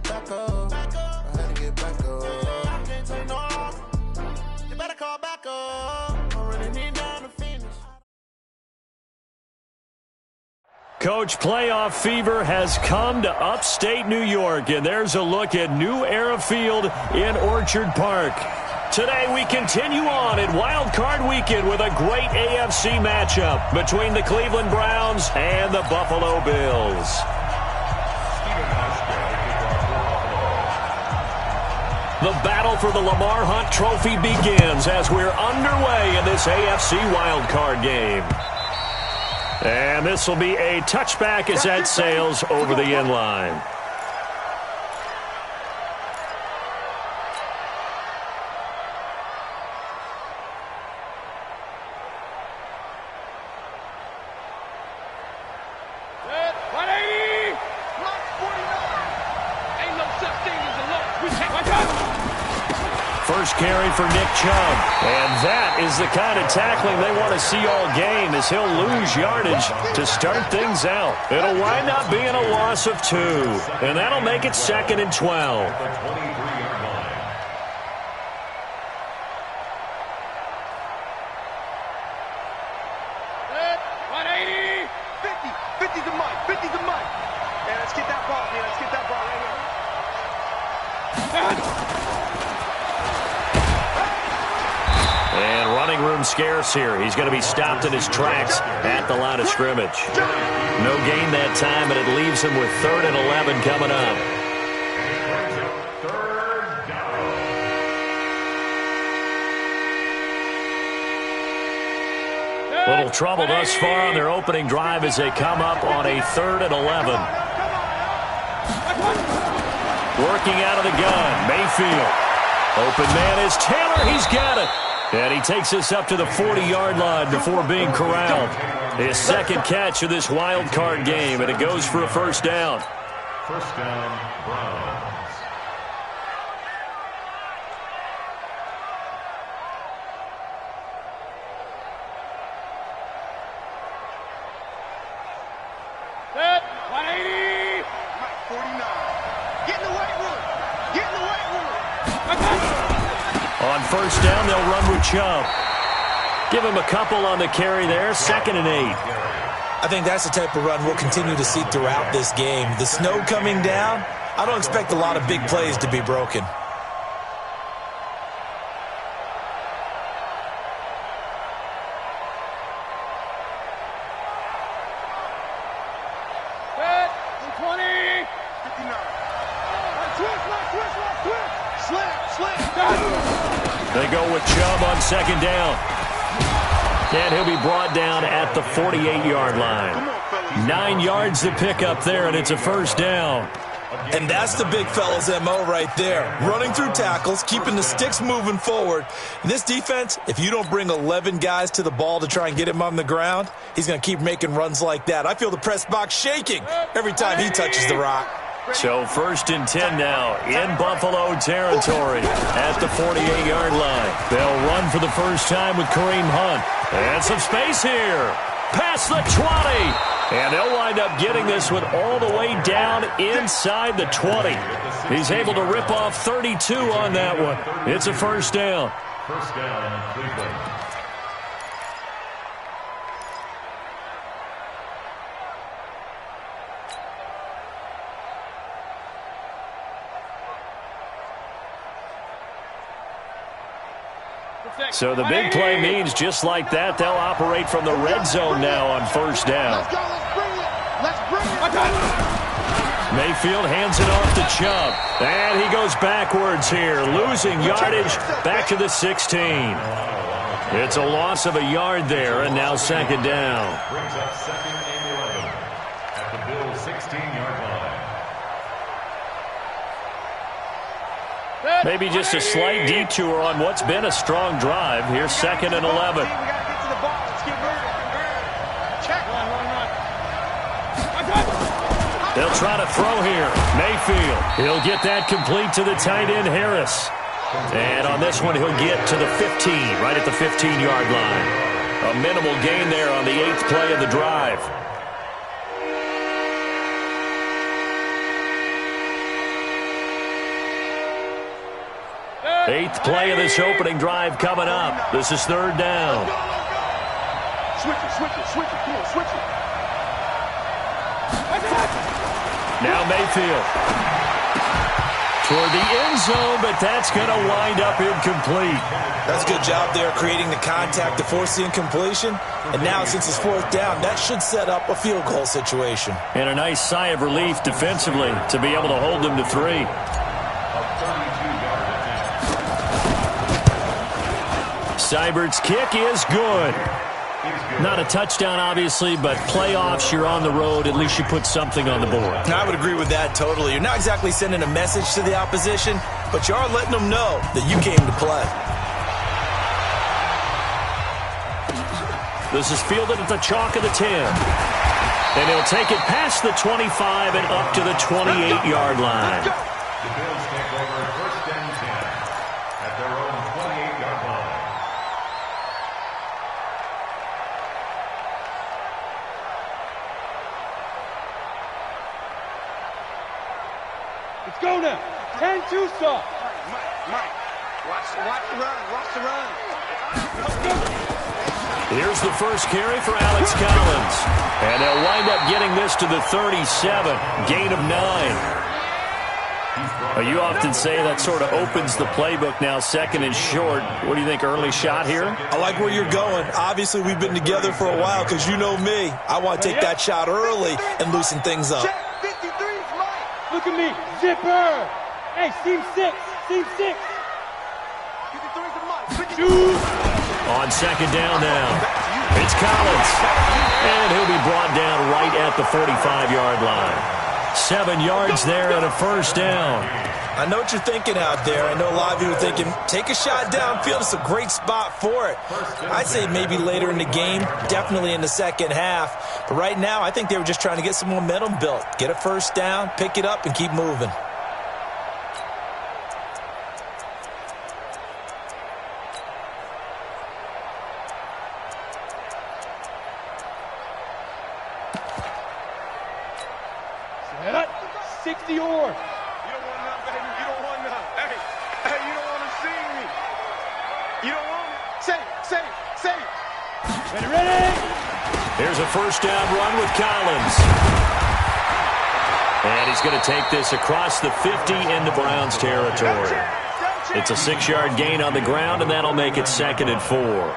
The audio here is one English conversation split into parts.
back up. I had to get back up. I can't take no loss. You better call back up. I really need down to finish. Coach, playoff fever has come to upstate New York, and there's a look at New Era Field in Orchard Park. Today we continue on in Wild Card Weekend with a great AFC matchup between the Cleveland Browns and the Buffalo Bills. The battle for the Lamar Hunt Trophy begins as we're underway in this AFC Wild Card game. And this will be a touchback as that sails over the end line. First carry for Nick Chubb. And that is the kind of tackling they want to see all game as he'll lose yardage to start things out. It'll wind up being a loss of 2. And that'll make it 2nd and 12. Scarce here. He's going to be stopped in his tracks at the line of scrimmage. No gain that time, and it leaves him with 3rd and 11 coming up. Little trouble thus far on their opening drive as they come up on a 3rd and 11. Working out of the gun, Mayfield. Open man is Taylor. He's got it. And he takes us up to the 40-yard line before being corralled. His second catch of this wild card game, and it goes for a first down. First down, Browns. Set, 180. 49. Get in the weight room. Get in the weight room. On first down, they'll run with Chubb. Give him a couple on the carry there, 2nd and 8. I think that's the type of run we'll continue to see throughout this game. The snow coming down, I don't expect a lot of big plays to be broken. They go with Chubb on 2nd down. And he'll be brought down at the 48-yard line. 9 yards to pick up there, and it's a first down. And that's the big fella's MO right there. Running through tackles, keeping the sticks moving forward. In this defense, if you don't bring 11 guys to the ball to try and get him on the ground, he's going to keep making runs like that. I feel the press box shaking every time he touches the rock. So 1st and 10 now in Buffalo territory at the 48-yard line. They'll run for the first time with Kareem Hunt. And some space here. Past the 20. And they'll wind up getting this one all the way down inside the 20. He's able to rip off 32 on that one. It's a first down. First down, Cleveland. So the big play means just like that, they'll operate from the red zone now on first down. Mayfield hands it off to Chubb. And he goes backwards here, losing yardage back to the 16. It's a loss of a yard there, and now 2nd down. Brings up 2nd and 11 at the Bills' 16-yard line. Maybe just a slight detour on what's been a strong drive. Here's 2nd and 11. They'll try to throw here. Mayfield. He'll get that complete to the tight end, Harris. And on this one, he'll get to the 15, right at the 15-yard line. A minimal gain there on the 8th play of the drive. Eighth play of this opening drive coming up. This is third down. Switch it. Come on, switch it. Now Mayfield. Toward the end zone, but that's going to wind up incomplete. That's a good job there creating the contact to force the incompletion. And now, since it's fourth down, that should set up a field goal situation. And a nice sigh of relief defensively to be able to hold them to 3. Seibert's kick is good. Not a touchdown, obviously, but playoffs, you're on the road. At least you put something on the board. I would agree with that totally. You're not exactly sending a message to the opposition, but you are letting them know that you came to play. This is fielded at the chalk of the 10. And he'll take it past the 25 and up to the 28-yard line. The Bills take over first and 10 at their own 28-yard line. Let's go now. 10-2 stop. Mike. Watch the run. Let's go. Here's the first carry for Alex Collins. And they'll wind up getting this to the 37. Gain of 9. You often say that sort of opens the playbook now, second and short. What do you think, early shot here? I like where you're going. Obviously, we've been together for a while because you know me. I want to take that shot early and loosen things up. Check 53's Mike. Look at me. Zipper. Hey, seam 6. 53's the Mike. Shoot. On second down now, it's Collins. And he'll be brought down right at the 45-yard line. 7 yards there and a first down. I know what you're thinking out there. I know a lot of you are thinking, take a shot downfield. It's a great spot for it. I'd say maybe later in the game, definitely in the second half. But right now, I think they were just trying to get some momentum built. Get a first down, pick it up, and keep moving. Set up. 60 or. You don't want none, baby. You don't want none. Hey, you don't want to see me. You don't want me. Say it. Ready. Here's a first down run with Collins. And he's going to take this across the 50 into Browns territory. It's a 6-yard gain on the ground, and that'll make it 2nd and 4. All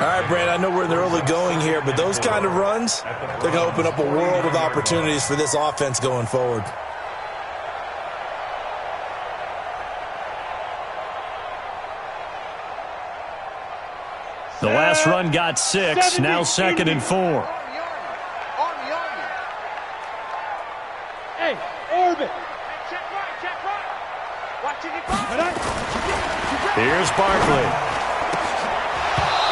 right, Brand, I know we're in the early going here, but those kind of runs, they're going to open up a world of opportunities for this offense going forward. The last run got 6, now 2nd and 4. Army. Hey, orbit. Check right. Watching it. Here's Barkley.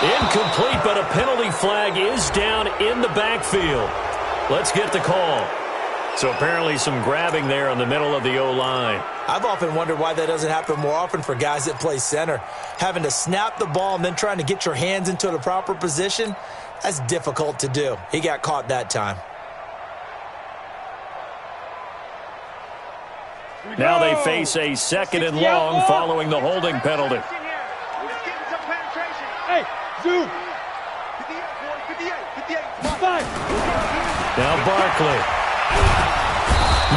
Incomplete, but a penalty flag is down in the backfield. Let's get the call. So apparently some grabbing there in the middle of the O-line. I've often wondered why that doesn't happen more often for guys that play center. Having to snap the ball and then trying to get your hands into the proper position, that's difficult to do. He got caught that time. Now they face a 2nd and long following the holding penalty. Hey, zoom. 58. Now Barkley.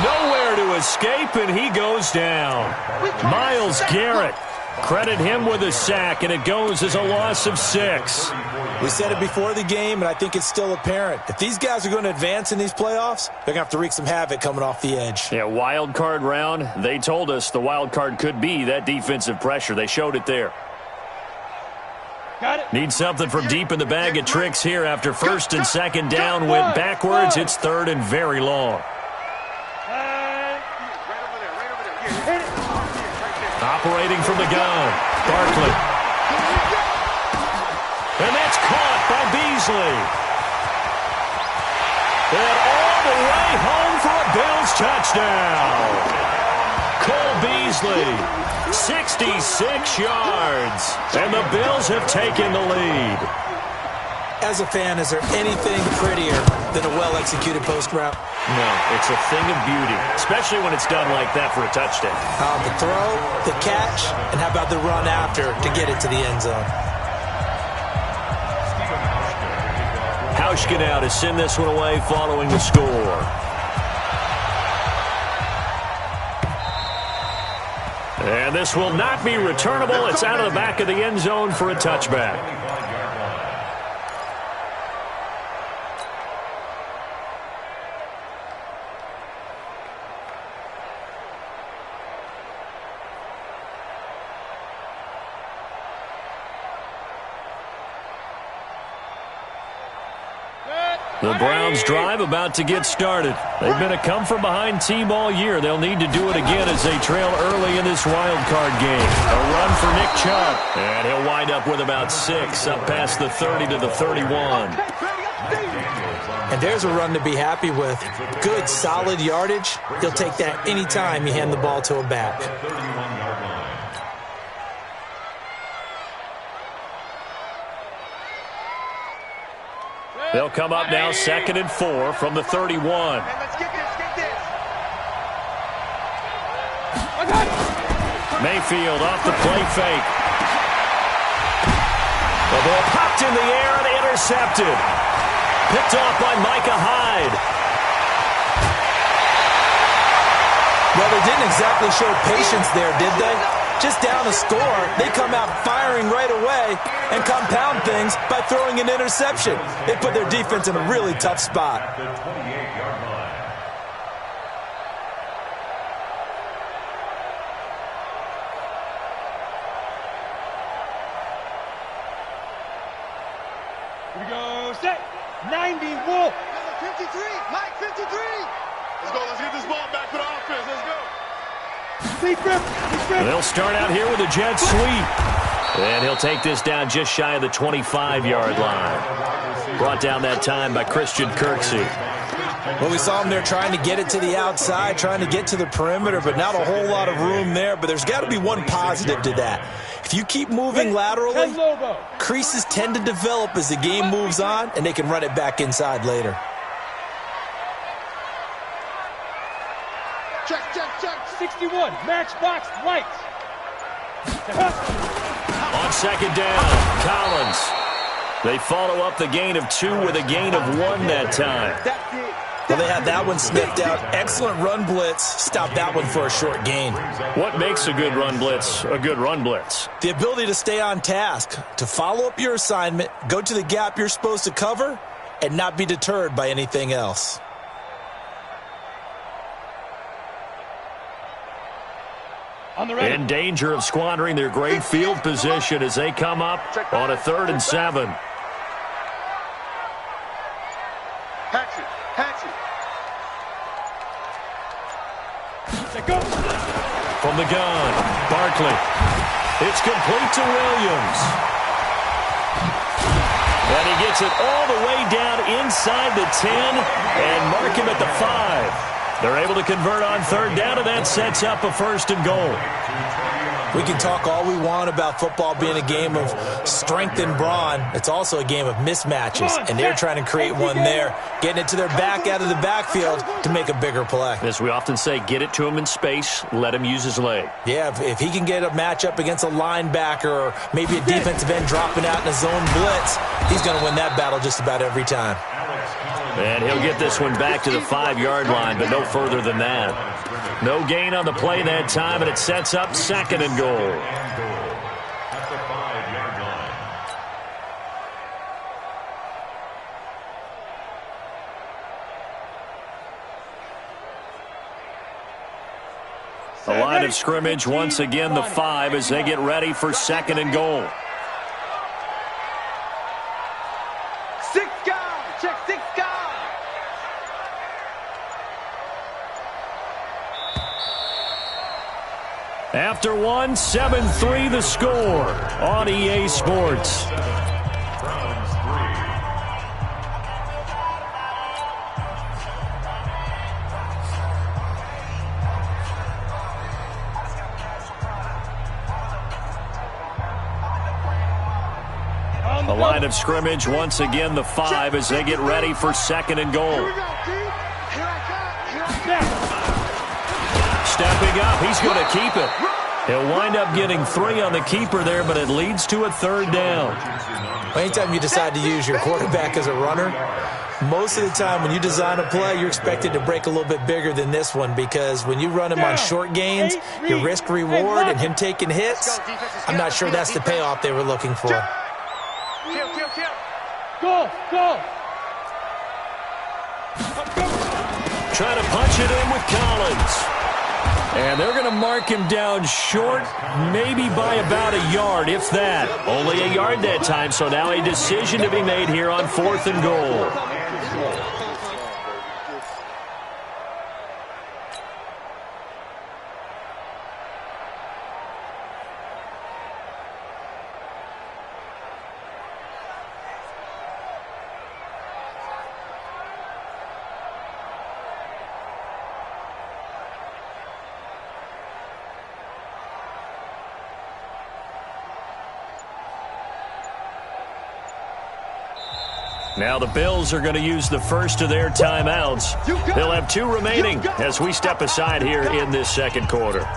Nowhere to escape, and he goes down. Myles Garrett. Credit him with a sack, and it goes as a loss of 6. We said it before the game, and I think it's still apparent. If these guys are going to advance in these playoffs, they're going to have to wreak some havoc coming off the edge. Yeah, wild card round. They told us the wild card could be that defensive pressure. They showed it there. Got it. Need something from deep in the bag of tricks here after 1st and 2nd down. Went backwards. It's 3rd and very long. Operating from the gun, Barkley. And that's caught by Beasley. And all the way home for a Bills touchdown. Cole Beasley, 66 yards. And the Bills have taken the lead. As a fan, is there anything prettier than a well-executed post route? No, it's a thing of beauty, especially when it's done like that for a touchdown. The throw, the catch, and how about the run after to get it to the end zone? Hauschka now to send this one away following the score. And this will not be returnable. It's out of the back of the end zone for a touchback. The Browns drive about to get started. They've been a come-from-behind team all year. They'll need to do it again as they trail early in this wild card game. A run for Nick Chubb. And he'll wind up with about 6 up past the 30 to the 31. And there's a run to be happy with. Good, solid yardage. He'll take that anytime you hand the ball to a back. They'll come up now 2nd and 4 from the 31. Let's get this. Mayfield off the play fake. The ball popped in the air and intercepted. Picked off by Micah Hyde. Well, they didn't exactly show patience there, did they? Just down a score, they come out firing right away and compound things by throwing an interception. They put their defense in a really tough spot. The 28-yard line. Here we go. Set. 90. Wolf. 53. Mike, 53. Let's go. Let's get this ball back for the offense. Let's go. They'll start out here with a jet sweep. And he'll take this down just shy of the 25-yard line. Brought down that time by Christian Kirksey. Well, we saw him there trying to get it to the outside, trying to get to the perimeter, but not a whole lot of room there. But there's got to be one positive to that. If you keep moving laterally, creases tend to develop as the game moves on, and they can run it back inside later. Check. 61. Matchbox lights. On 2nd down, Collins. They follow up the gain of 2 with a gain of 1 that time. Well, they had that one sniffed out. Excellent run blitz. Stop that one for a short gain. What makes a good run blitz a good run blitz? The ability to stay on task, to follow up your assignment, go to the gap you're supposed to cover, and not be deterred by anything else. In danger of squandering their great field position as they come up on a 3rd and 7. Hatchet. From the gun, Barkley. It's complete to Williams. And he gets it all the way down inside the 10 and mark him at the 5. They're able to convert on 3rd down, and that sets up a 1st and goal. We can talk all we want about football being a game of strength and brawn. It's also a game of mismatches, and they're trying to create one there, getting it to their back out of the backfield to make a bigger play. As we often say, get it to him in space, let him use his leg. Yeah, if he can get a matchup against a linebacker or maybe a defensive end dropping out in a zone blitz, he's going to win that battle just about every time. And he'll get this one back to the 5-yard line, but no further than that. No gain on the play that time, and it sets up 2nd and goal. At the 5-yard line. The line of scrimmage, once again, the 5 as they get ready for 2nd and goal. 6 guys. Check 6 guys. After 1, 7-3 the score on EA Sports. Browns 3. The line of scrimmage, once again, the 5 as they get ready for 2nd and goal. Here we go, D. Here I come. Stepping up, he's going to keep it. He'll wind up getting 3 on the keeper there, but it leads to a 3rd down. Anytime you decide to use your quarterback as a runner, most of the time when you design a play, you're expected to break a little bit bigger than this one, because when you run him on short gains, your risk-reward and him taking hits, I'm not sure that's the payoff they were looking for. Kill. Go. Trying to punch it in with Collins. And they're going to mark him down short, maybe by about a yard, if that. Only a yard that time, so now a decision to be made here on 4th and goal. Now the Bills are going to use the first of their timeouts. They'll have 2 remaining as we step aside here in this 2nd quarter.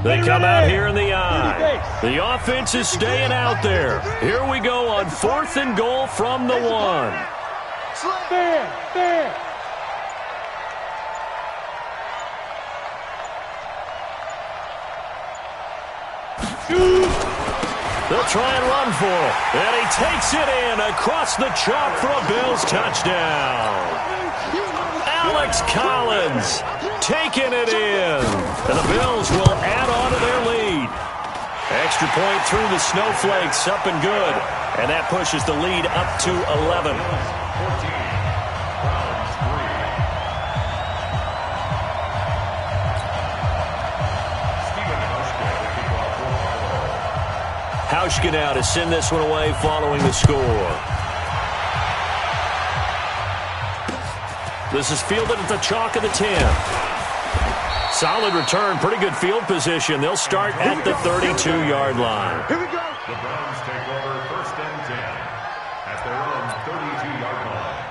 They come out here in the eye. The offense is staying out there. Here we go on 4th and goal from the 1. Fair. They'll try and run for it. And he takes it in across the chalk for a Bills touchdown. Alex Collins taking it in. And the Bills will add on to their lead. Extra point through the snowflakes, up and good. And that pushes the lead up to 11. Hauschka now to send this one away following the score. This is fielded at the chalk of the 10. Solid return, pretty good field position. They'll start at the 32-yard line. Here we go. The Browns take over 1st and 10 at their own 32-yard line.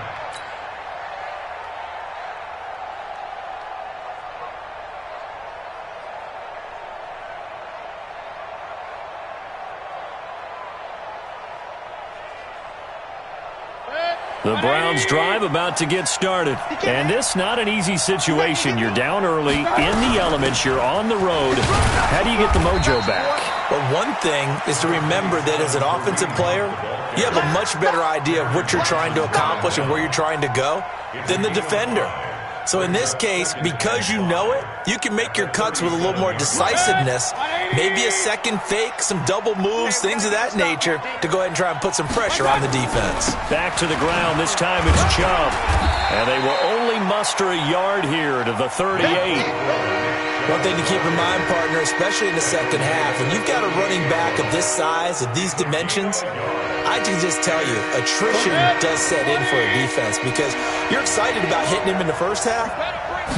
The Browns drive about to get started. And this not an easy situation. You're down early, in the elements, you're on the road. How do you get the mojo back? Well, one thing is to remember that as an offensive player, you have a much better idea of what you're trying to accomplish and where you're trying to go than the defender. So in this case, because you know it, you can make your cuts with a little more decisiveness, maybe a second fake, some double moves, things of that nature, to go ahead and try and put some pressure on the defense. Back to the ground. This time it's Chubb. And they will only muster a yard here to the 38. One thing to keep in mind, partner, especially in the second half, when you've got a running back of this size, of these dimensions, I can just tell you, attrition does set in for a defense, because you're excited about hitting him in the first half,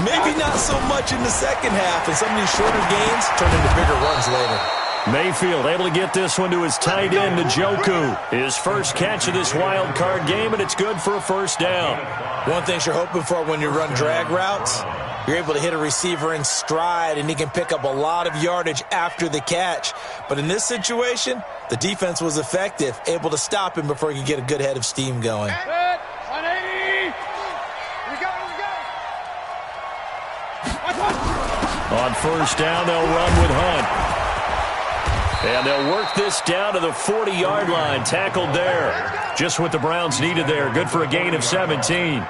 maybe not so much in the second half, and some of these shorter gains turn into bigger runs later. Mayfield able to get this one to his tight end, Njoku. His first catch of this wild card game, and it's good for a first down. One thing you're hoping for when you run drag routes, you're able to hit a receiver in stride, and he can pick up a lot of yardage after the catch. But in this situation, the defense was effective, able to stop him before he could get a good head of steam going. 180. Here we go. On first down, they'll run with Hunt. And they'll work this down to the 40-yard line. Tackled there. Just what the Browns needed there. Good for a gain of 17.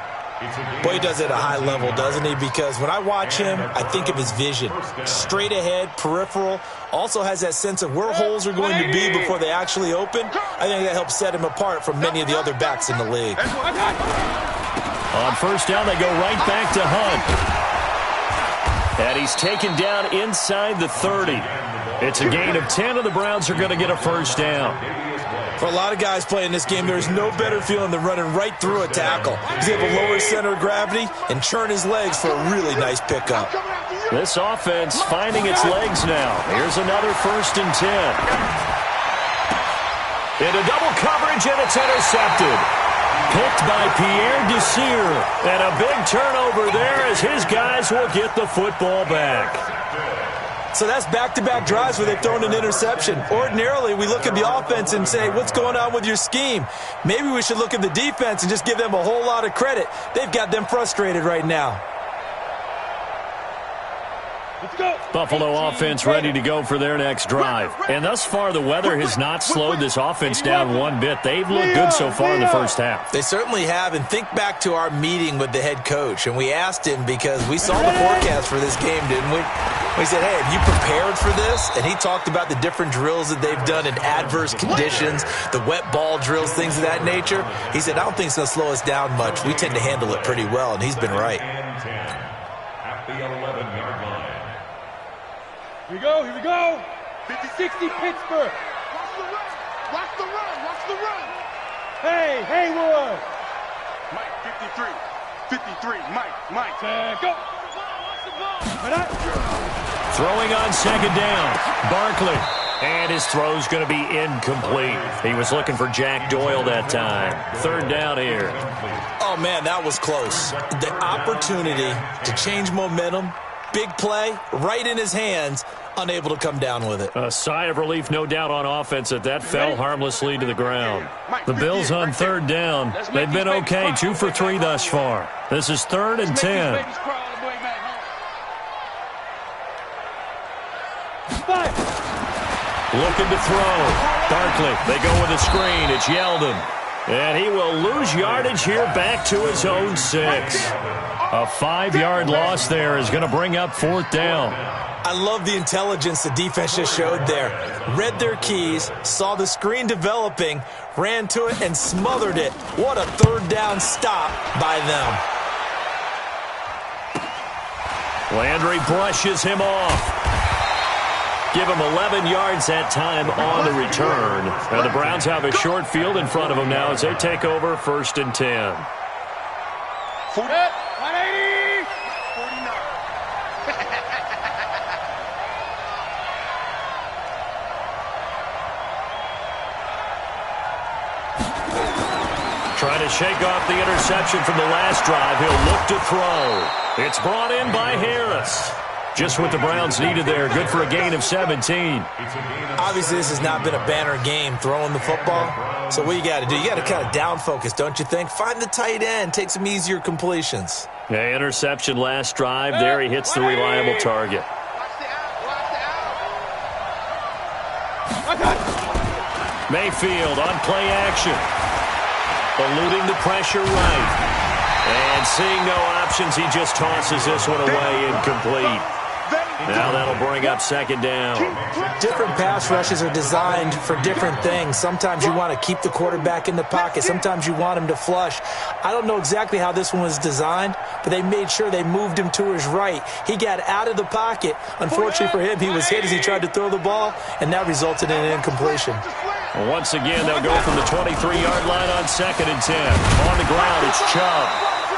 Boy, he does it at a high level, doesn't he? Because when I watch him, I think of his vision. Straight ahead, peripheral. Also has that sense of where holes are going to be before they actually open. I think that helps set him apart from many of the other backs in the league. On first down, they go right back to Hunt. And he's taken down inside the 30. It's a gain of 10, and the Browns are going to get a first down. For a lot of guys playing this game, there's no better feeling than running right through a tackle. He's able to lower his center of gravity and churn his legs for a really nice pickup. This offense finding its legs now. Here's another 1st and 10. Into double coverage, and it's intercepted. Picked by Pierre Desir. And a big turnover there as his guys will get the football back. So that's back-to-back drives where they've thrown an interception. Ordinarily, we look at the offense and say, what's going on with your scheme? Maybe we should look at the defense and just give them a whole lot of credit. They've got them frustrated right now. Buffalo offense ready to go for their next drive. And thus far, the weather has not slowed this offense down one bit. They've looked good so far in the first half. They certainly have. And think back to our meeting with the head coach. And we asked him because we saw the forecast for this game, didn't we? We said, hey, have you prepared for this? And he talked about the different drills that they've done in adverse conditions, the wet ball drills, things of that nature. He said, I don't think it's going to slow us down much. We tend to handle it pretty well, and he's been right. At the 11-yard line. Here we go. 50-60 Pittsburgh. Watch the run. Hey, Haywood. Mike, 53. Mike. Go. Throwing on 2nd down. Barkley. And his throw's going to be incomplete. He was looking for Jack Doyle that time. 3rd down here. Oh, man, that was close. The opportunity to change momentum, big play, right in his hands, unable to come down with it. A sigh of relief, no doubt, on offense that fell harmlessly to the ground. The Bills on 3rd down. They've been okay, 2 for 3 thus far. This is 3rd and 10. Looking to throw. Barkley, they go with a screen. It's Yeldon. And he will lose yardage here back to his own 6. A 5-yard loss there is going to bring up 4th down. I love the intelligence the defense just showed there. Read their keys, saw the screen developing, ran to it, and smothered it. What a 3rd down stop by them. Landry brushes him off. Give him 11 yards that time on the return. And the Browns have a short field in front of them now as they take over 1st and 10. 180. 49. Trying to shake off the interception from the last drive. He'll look to throw. It's brought in by Harris. Just what the Browns needed there. Good for a gain of 17. Obviously, this has not been a banner game throwing the football. So what you got to do, you got to kind of down focus, don't you think? Find the tight end. Take some easier completions. Yeah, interception last drive. There he hits the reliable target. Mayfield on play action. Eluding the pressure right. And seeing no options, he just tosses this one away incomplete. Now that'll bring up 2nd down. Different pass rushes are designed for different things. Sometimes you want to keep the quarterback in the pocket. Sometimes you want him to flush. I don't know exactly how this one was designed, but they made sure they moved him to his right. He got out of the pocket. Unfortunately for him, he was hit as he tried to throw the ball, and that resulted in an incompletion. Well, once again, they'll go from the 23-yard line on 2nd and 10. On the ground, it's Chubb.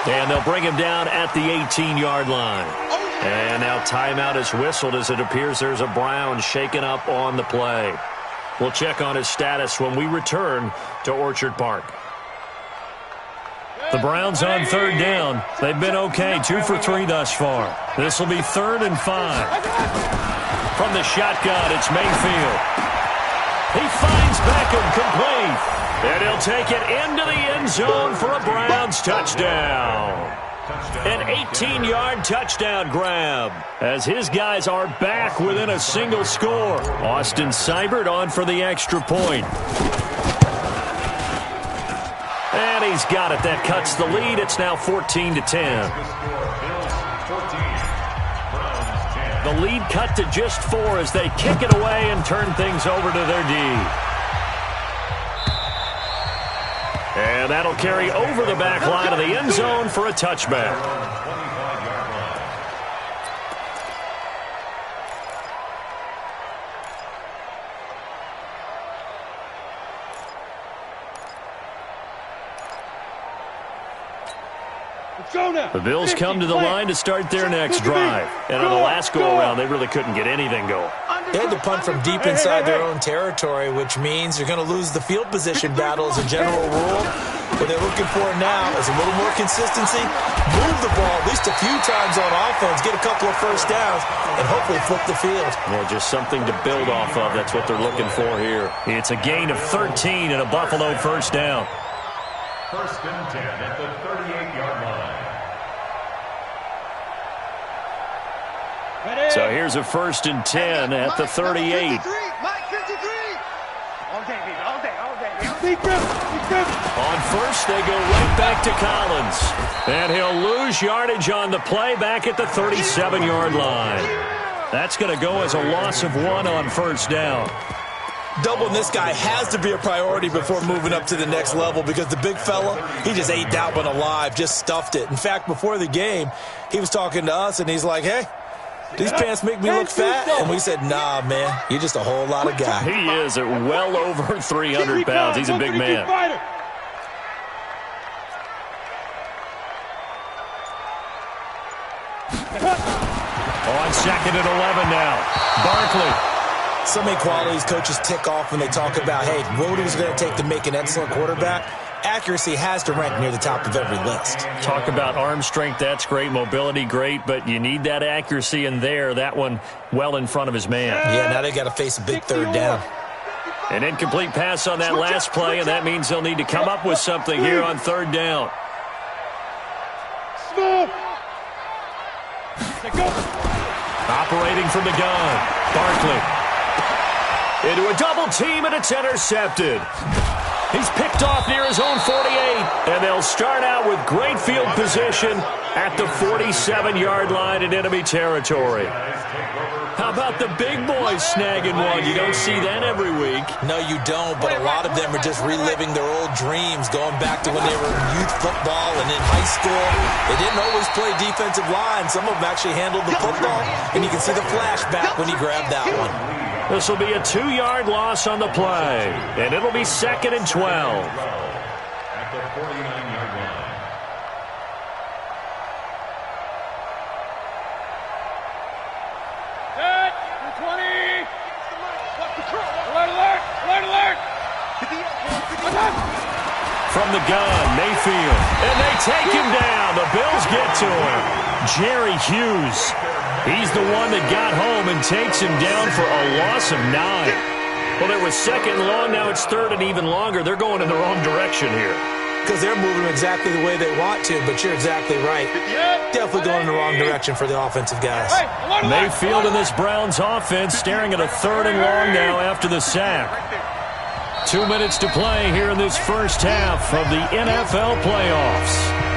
And they'll bring him down at the 18-yard line. And now timeout is whistled as it appears there's a Brown shaken up on the play. We'll check on his status when we return to Orchard Park. The Browns on 3rd down. They've been okay, 2 for 3 thus far. This will be 3rd and 5. From the shotgun, it's Mayfield. He finds Beckham complete. And he'll take it into the end zone for a Browns touchdown. An 18-yard touchdown grab as his guys are back within a single score. Austin Seibert on for the extra point. And he's got it. That cuts the lead. It's now 14-10. The lead cut to just 4 as they kick it away and turn things over to their D. And that'll carry over the back line of the end zone for a touchback. Let's go now. The Bills 50, come to the play. line to start their next drive. And on the last go-around, they really couldn't get anything going. They had to punt from deep inside their own territory, which means you're going to lose the field position battle as a general rule. What they're looking for now is a little more consistency, move the ball at least a few times on offense, get a couple of first downs, and hopefully flip the field. Yeah, just something to build off of. That's what they're looking for here. It's a gain of 13 and a Buffalo first down. First and 10 at the 38-yard line. So here's a first and 10 at the 38. On first, they go right back to Collins. And he'll lose yardage on the play back at the 37-yard line. That's going to go as a loss of 1 on first down. Doubling this guy has to be a priority before moving up to the next level because the big fella, he just ate that one alive, just stuffed it. In fact, before the game, he was talking to us, and he's like, hey, these pants make me look fat? And we said, nah, man, you're just a whole lot of guy. He is at well over 300 pounds. He's a big man. On second and 11 now. Barkley. So many qualities coaches tick off when they talk about, hey, what is it going to take to make an excellent quarterback? Accuracy has to rank near the top of every list. Talk about arm strength, that's great. Mobility, great, but you need that accuracy in there. That one well in front of his man. Yeah, now they got to face a big third down. An incomplete pass on that last play, and that means they'll need to come up with something here on third down. Operating from the gun, Barkley. Into a double team, and it's intercepted. He's picked off near his own 48, and they'll start out with great field position at the 47-yard line in enemy territory. How about the big boys snagging one? You don't see that every week. No, you don't, but a lot of them are just reliving their old dreams, going back to when they were in youth football and in high school. They didn't always play defensive line. Some of them actually handled the football, and you can see the flashback when he grabbed that one. This will be a 2-yard loss on the play, and it'll be second and 12. At the 49-yard line. Set, 20. Alert, alert, alert. From the gun, Mayfield, and they take him down. The Bills get to him. Jerry Hughes. He's the one that got home and takes him down for a loss of 9. Well, there was second and long. Now it's third and even longer. They're going in the wrong direction here. Because they're moving exactly the way they want to, but you're exactly right. Definitely going in the wrong direction for the offensive guys. Mayfield and this Browns offense staring at a third and long now after the sack. 2 minutes to play here in this first half of the NFL playoffs.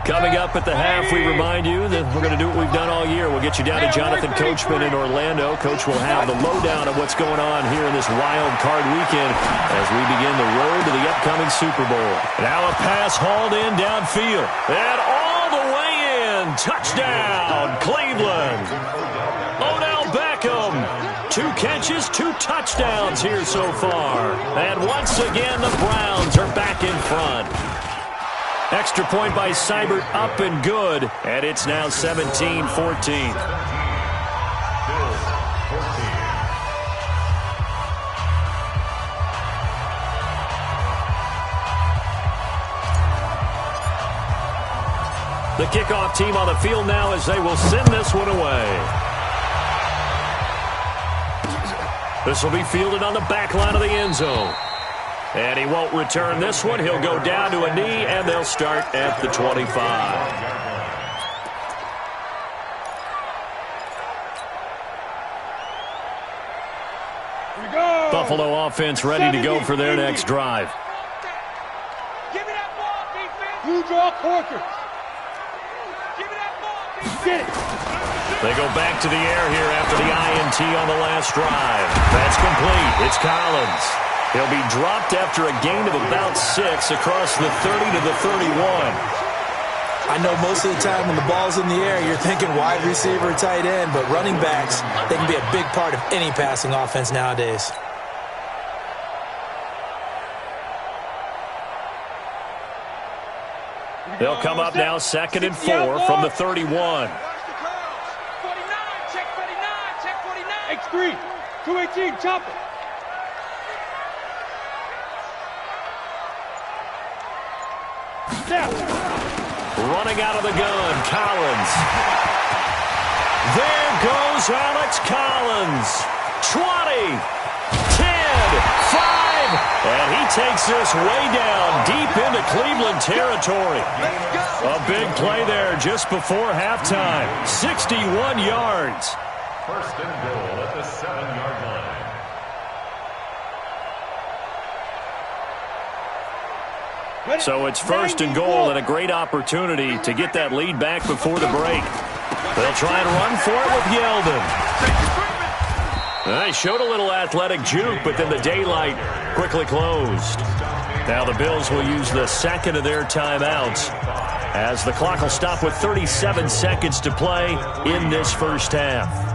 Coming up at the half, we remind you that we're going to do what we've done all year. We'll get you down to Jonathan Coachman in Orlando. Coach will have the lowdown of what's going on here in this wild card weekend as we begin the road to the upcoming Super Bowl. Now a pass hauled in downfield. And all the way in. Touchdown, Cleveland. Odell Beckham. 2 catches, 2 touchdowns here so far. And once again, the Browns are back in front. Extra point by Seibert up and good, and it's now 17-14. The kickoff team on the field now as they will send this one away. This will be fielded on the back line of the end zone. And he won't return this one. He'll go down to a knee, and they'll start at the 25. Buffalo offense ready to go for their next drive. Give me that ball, defense. You draw Corker. Give me that ball, defense. Get it. They go back to the air here after the INT on the last drive. That's complete. It's Collins. He'll be dropped after a gain of about 6 across the 30 to the 31. I know most of the time when the ball's in the air, you're thinking wide receiver or tight end, but running backs, they can be a big part of any passing offense nowadays. They'll come up now 2nd and 4 from the 31. X3, 218, chop it. Down. Running out of the gun, Collins. There goes Alex Collins. 20, 10, 5, and he takes this way down deep into Cleveland territory. A big play there just before halftime. 61 yards. First and goal at the 7-yard line. So it's 1st and goal and a great opportunity to get that lead back before the break. They'll try and run for it with Yeldon. They showed a little athletic juke, but then the daylight quickly closed. Now the Bills will use the 2nd of their timeouts as the clock will stop with 37 seconds to play in this first half.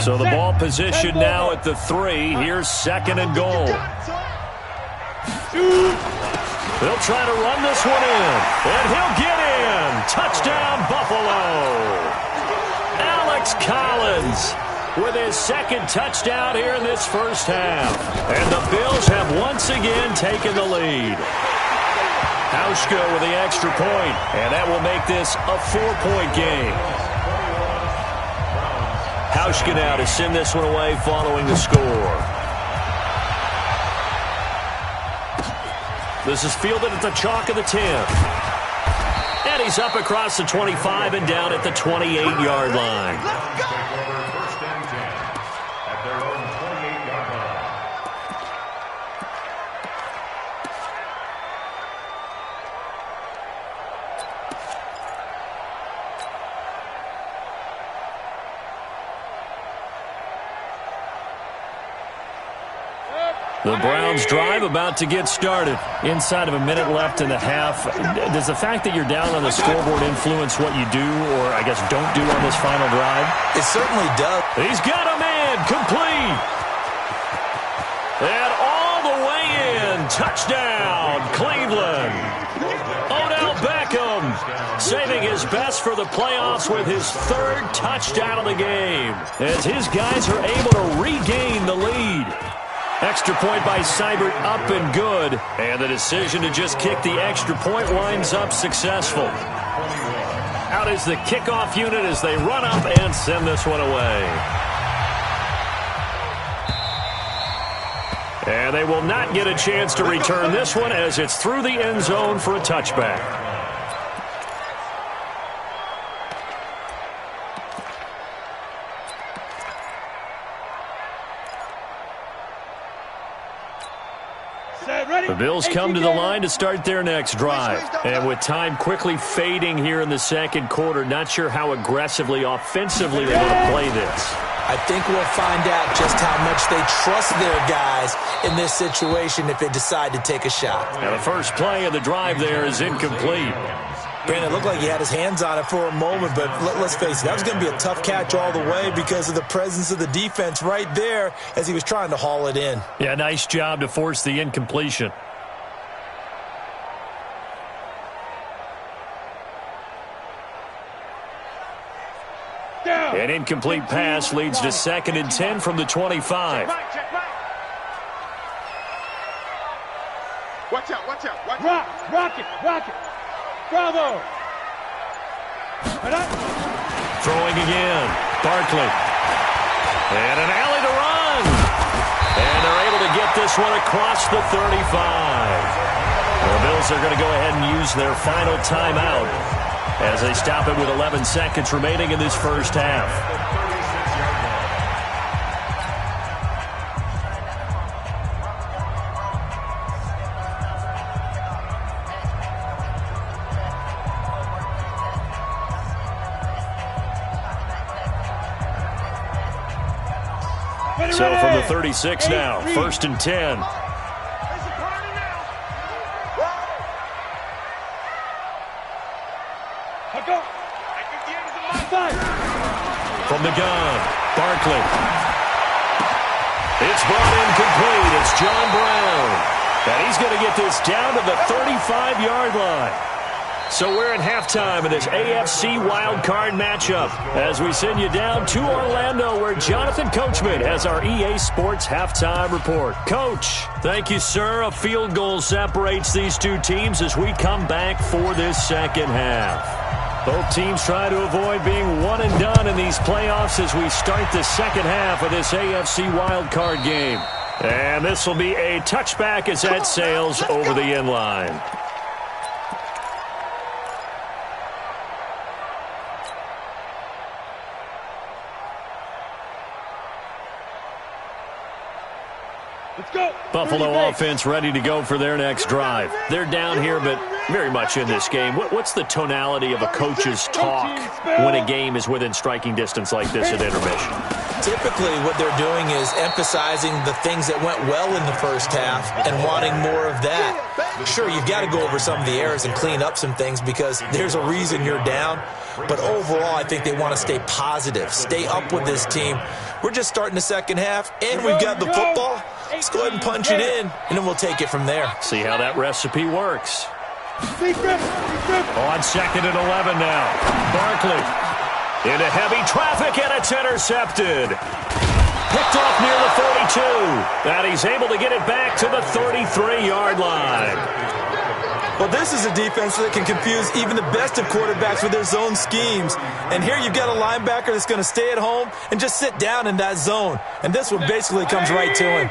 So the ball position now at the 3. Here's 2nd and goal. They'll try to run this one in, and he'll get in. Touchdown, Buffalo. Alex Collins with his 2nd touchdown here in this first half. And the Bills have once again taken the lead. Hauschka with the extra point, and that will make this a 4-point game. Hauschka now to send this one away following the score. This is fielded at the chalk of the 10. And he's up across the 25 and down at the 28-yard line. First and 10 at their own 28-yard line. The Browns drive about to get started. Inside of a minute left in the half. Does the fact that you're down on the scoreboard influence what you do or, I guess, don't do on this final drive? It certainly does. He's got a man complete. And all the way in. Touchdown, Cleveland. Odell Beckham saving his best for the playoffs with his 3rd touchdown of the game as his guys are able to regain the lead. Extra point by Seibert up and good. And the decision to just kick the extra point winds up successful. Out is the kickoff unit as they run up and send this one away. And they will not get a chance to return this one as it's through the end zone for a touchback. The Bills come to the line to start their next drive. And with time quickly fading here in the 2nd quarter, not sure how aggressively, offensively they want to play this. I think we'll find out just how much they trust their guys in this situation if they decide to take a shot. Now the first play of the drive there is incomplete. Brandon, it looked like he had his hands on it for a moment, but let's face it, that was going to be a tough catch all the way because of the presence of the defense right there as he was trying to haul it in. Yeah, nice job to force the incompletion. An incomplete pass leads to 2nd and 10 from the 25. Watch out, watch out, watch out. Rock it. Bravo. Throwing again. Barkley. And an alley to run. And they're able to get this one across the 35. The Bills are going to go ahead and use their final timeout as they stop it with 11 seconds remaining in this first half. So from the 36 now, 1st and 10. From the gun, Barkley. It's brought in complete. It's John Brown. And he's going to get this down to the 35-yard line. So we're at halftime in this AFC Wildcard matchup as we send you down to Orlando where Jonathan Coachman has our EA Sports Halftime Report. Coach, thank you, sir. A field goal separates these two teams as we come back for this second half. Both teams try to avoid being one and done in these playoffs as we start the second half of this AFC Wildcard game. And this will be a touchback as that sails over the end line. Buffalo offense ready to go for their next drive. They're down here, but very much in this game. What's the tonality of a coach's talk when a game is within striking distance like this at intermission? Typically, what they're doing is emphasizing the things that went well in the first half and wanting more of that. Sure, you've got to go over some of the errors and clean up some things because there's a reason you're down. But overall, I think they want to stay positive, stay up with this team. We're just starting the second half, and we've got the football. Let's go ahead and punch it in, and then we'll take it from there. See how that recipe works. On 2nd and 11 now. Barkley into heavy traffic, and it's intercepted. Picked off near the 42. And he's able to get it back to the 33-yard line. Well, this is a defense that can confuse even the best of quarterbacks with their zone schemes. And here you've got a linebacker that's going to stay at home and just sit down in that zone. And this one basically comes right to him.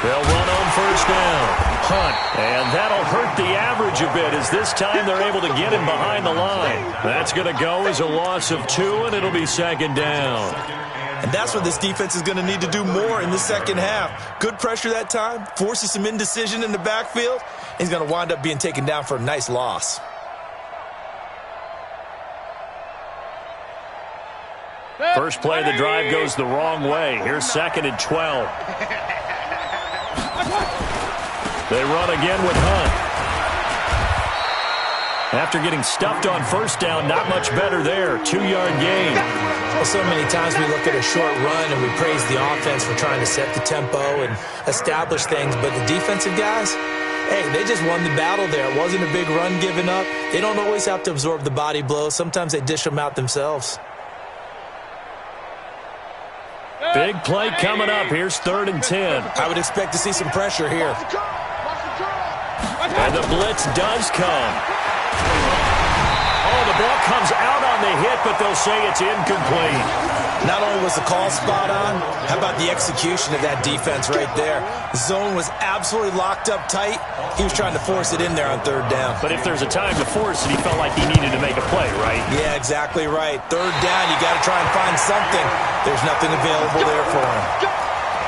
They'll run on first down. Hunt. And that'll hurt the average a bit as this time they're able to get him behind the line. That's going to go as a loss of 2, and it'll be second down. And that's what this defense is going to need to do more in the second half. Good pressure that time, forces some indecision in the backfield. He's going to wind up being taken down for a nice loss. First play of the drive goes the wrong way. Here's 2nd and 12. They run again with Hunt. After getting stuffed on first down, not much better there. 2-yard gain. Well, so many times we look at a short run and we praise the offense for trying to set the tempo and establish things. But the defensive guys, hey, they just won the battle there. It wasn't a big run given up. They don't always have to absorb the body blows. Sometimes they dish them out themselves. Big play coming up. Here's 3rd and 10. I would expect to see some pressure here. And the blitz does come. Oh, the ball comes out on the hit, but they'll say it's incomplete. Not only was the call spot on, how about the execution of that defense right there? The zone was absolutely locked up tight. He was trying to force it in there on 3rd down. But if there's a time to force it, he felt like he needed to make a play, right? Yeah, exactly right. 3rd down, you got to try and find something. There's nothing available there for him.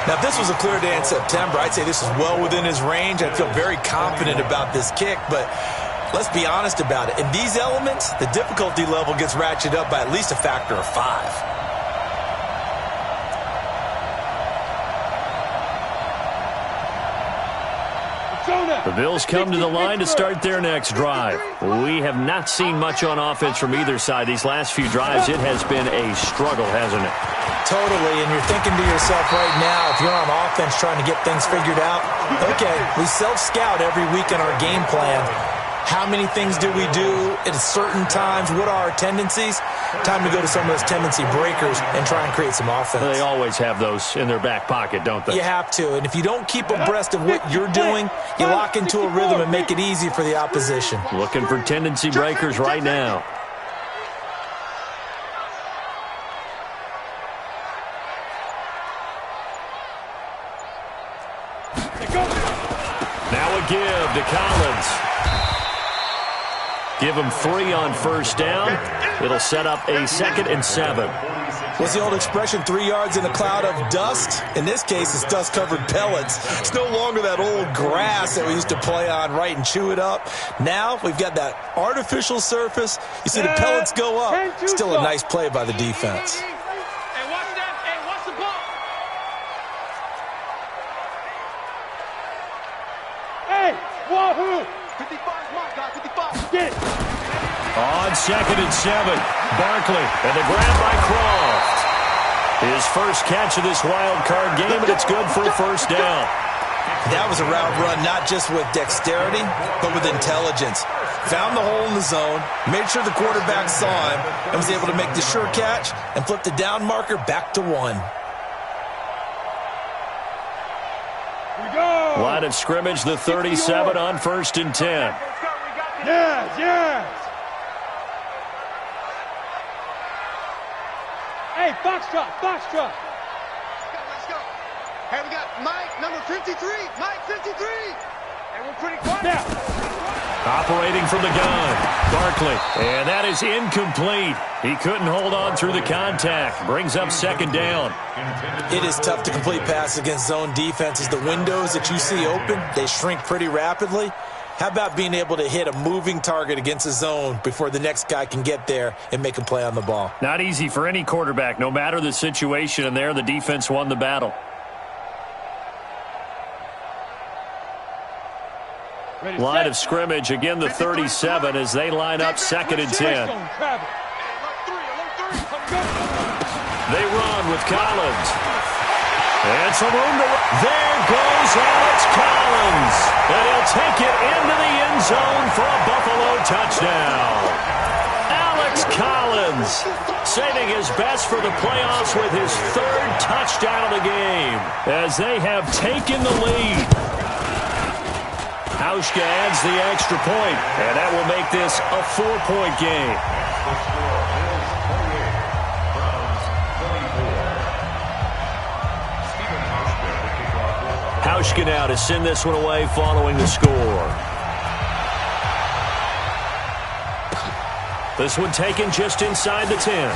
Now, if this was a clear day in September, I'd say this is well within his range. I'd feel very confident about this kick, but let's be honest about it. In these elements, the difficulty level gets ratcheted up by at least a factor of 5. The Bills come to the line to start their next drive. We have not seen much on offense from either side. These last few drives, it has been a struggle, hasn't it? Totally, and you're thinking to yourself right now, if you're on offense trying to get things figured out, okay, we self-scout every week in our game plan. How many things do we do at certain times? What are our tendencies? Time to go to some of those tendency breakers and try and create some offense. They always have those in their back pocket, don't they? You have to, and if you don't keep abreast of what you're doing, you lock into a rhythm and make it easy for the opposition. Looking for tendency breakers right now. Now a give to Collins. Give him 3 on first down. It'll set up a 2nd and 7. What's the old expression, 3 yards in a cloud of dust? In this case, it's dust-covered pellets. It's no longer that old grass that we used to play on, right, and chew it up. Now we've got that artificial surface. You see the pellets go up. Still a nice play by the defense. Hey, watch that. Hey, watch the ball. Hey, wahoo. 55's my guy, 55. Get it. On 2nd and 7, Barkley, and the grab by Croft. His first catch of this wild card game, and it's good for a first down. That was a route run, not just with dexterity, but with intelligence. Found the hole in the zone, made sure the quarterback saw him, and was able to make the sure catch and flip the down marker back to 1. Line of scrimmage, the 37 on 1st and 10. Yes. Hey, Foxtrot. Let's go. Hey, we got Mike, number 53. Mike, 53. And we're pretty quiet. Yeah. Operating from the gun, Barkley, and that is incomplete. He couldn't hold on through the contact. Brings up 2nd down. It is tough to complete passes against zone defenses. The windows that you see open, they shrink pretty rapidly. How about being able to hit a moving target against a zone before the next guy can get there and make a play on the ball? Not easy for any quarterback, no matter the situation, and there the defense won the battle. Line of scrimmage, again the 37 as they line up 2nd and 10. They run with Collins. And some room to run. There goes Alex Collins. And he'll take it into the end zone for a Buffalo touchdown. Alex Collins saving his best for the playoffs with his 3rd touchdown of the game as they have taken the lead. Hauschka adds the extra point, and that will make this a 4-point game. Hauschka now to send this one away following the score. This one taken just inside the 10.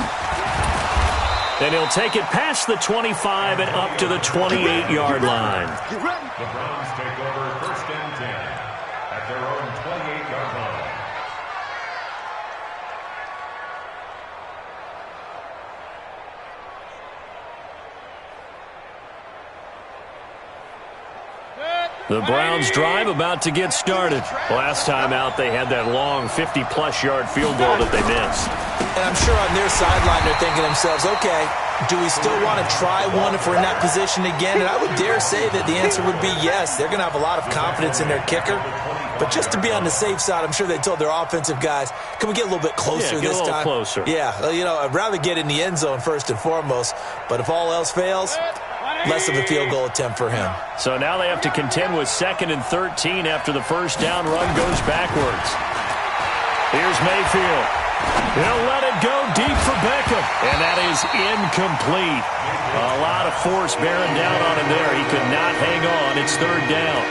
And he'll take it past the 25 and up to the 28-yard line. The Browns take over 1st and 10 at their own 28-yard line. The Browns drive about to get started. Last time out, they had that long 50-plus yard field goal that they missed. And I'm sure on their sideline they're thinking to themselves, okay, do we still want to try one if we're in that position again? And I would dare say that the answer would be yes. They're going to have a lot of confidence in their kicker. But just to be on the safe side, I'm sure they told their offensive guys, can we get a little bit closer this time? Closer. Yeah, you know, I'd rather get in the end zone first and foremost. But if all else fails, less of a field goal attempt for him. So now they have to contend with 2nd and 13 after the first down run goes backwards. Here's Mayfield. He'll let it go deep for Beckham. And that is incomplete. A lot of force bearing down on him there. He could not hang on. It's 3rd down.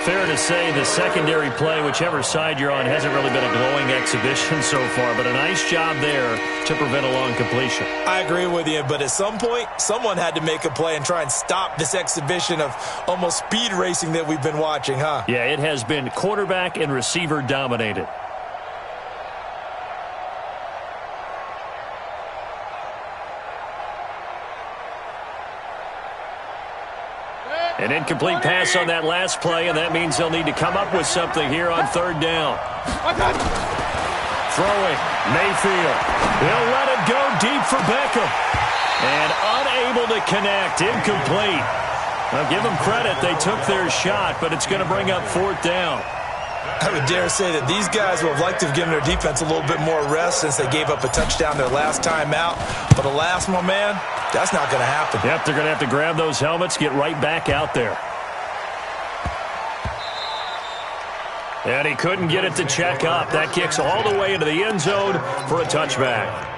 Fair to say the secondary play, whichever side you're on, hasn't really been a glowing exhibition so far, but a nice job there to prevent a long completion. I agree with you, but at some point, someone had to make a play and try and stop this exhibition of almost speed racing that we've been watching, huh? Yeah, it has been quarterback and receiver dominated. An incomplete pass on that last play, and that means they'll need to come up with something here on 3rd down. Throwing, Mayfield. He'll let it go deep for Beckham. And unable to connect, incomplete. Now give them credit, they took their shot, but it's going to bring up 4th down. I would dare say that these guys would have liked to have given their defense a little bit more rest since they gave up a touchdown their last time out. But alas, my man, that's not going to happen. Yep, they're going to have to grab those helmets, get right back out there. And he couldn't get it to check up. That kicks all the way into the end zone for a touchback.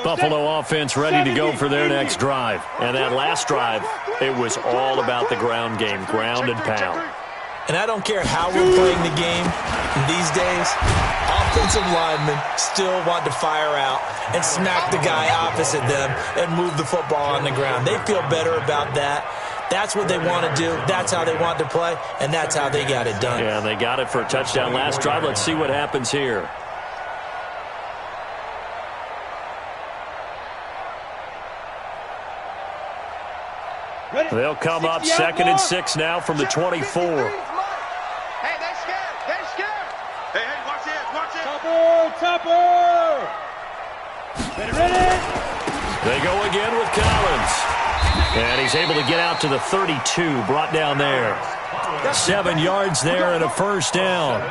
Buffalo offense ready to go for their next drive. And that last drive, it was all about the ground game, ground and pound. And I don't care how we're playing the game these days, offensive linemen still want to fire out and smack the guy opposite them and move the football on the ground. They feel better about that. That's what they want to do. That's how they want to play, and that's how they got it done. Yeah, they got it for a touchdown last drive. Let's see what happens here. They'll come up 2nd and 6 now from the 24. Hey, they scared. They scared. Hey, watch it. Watch it. Topper. Ready. They go again with Collins. And he's able to get out to the 32, brought down there. 7 yards there and a first down.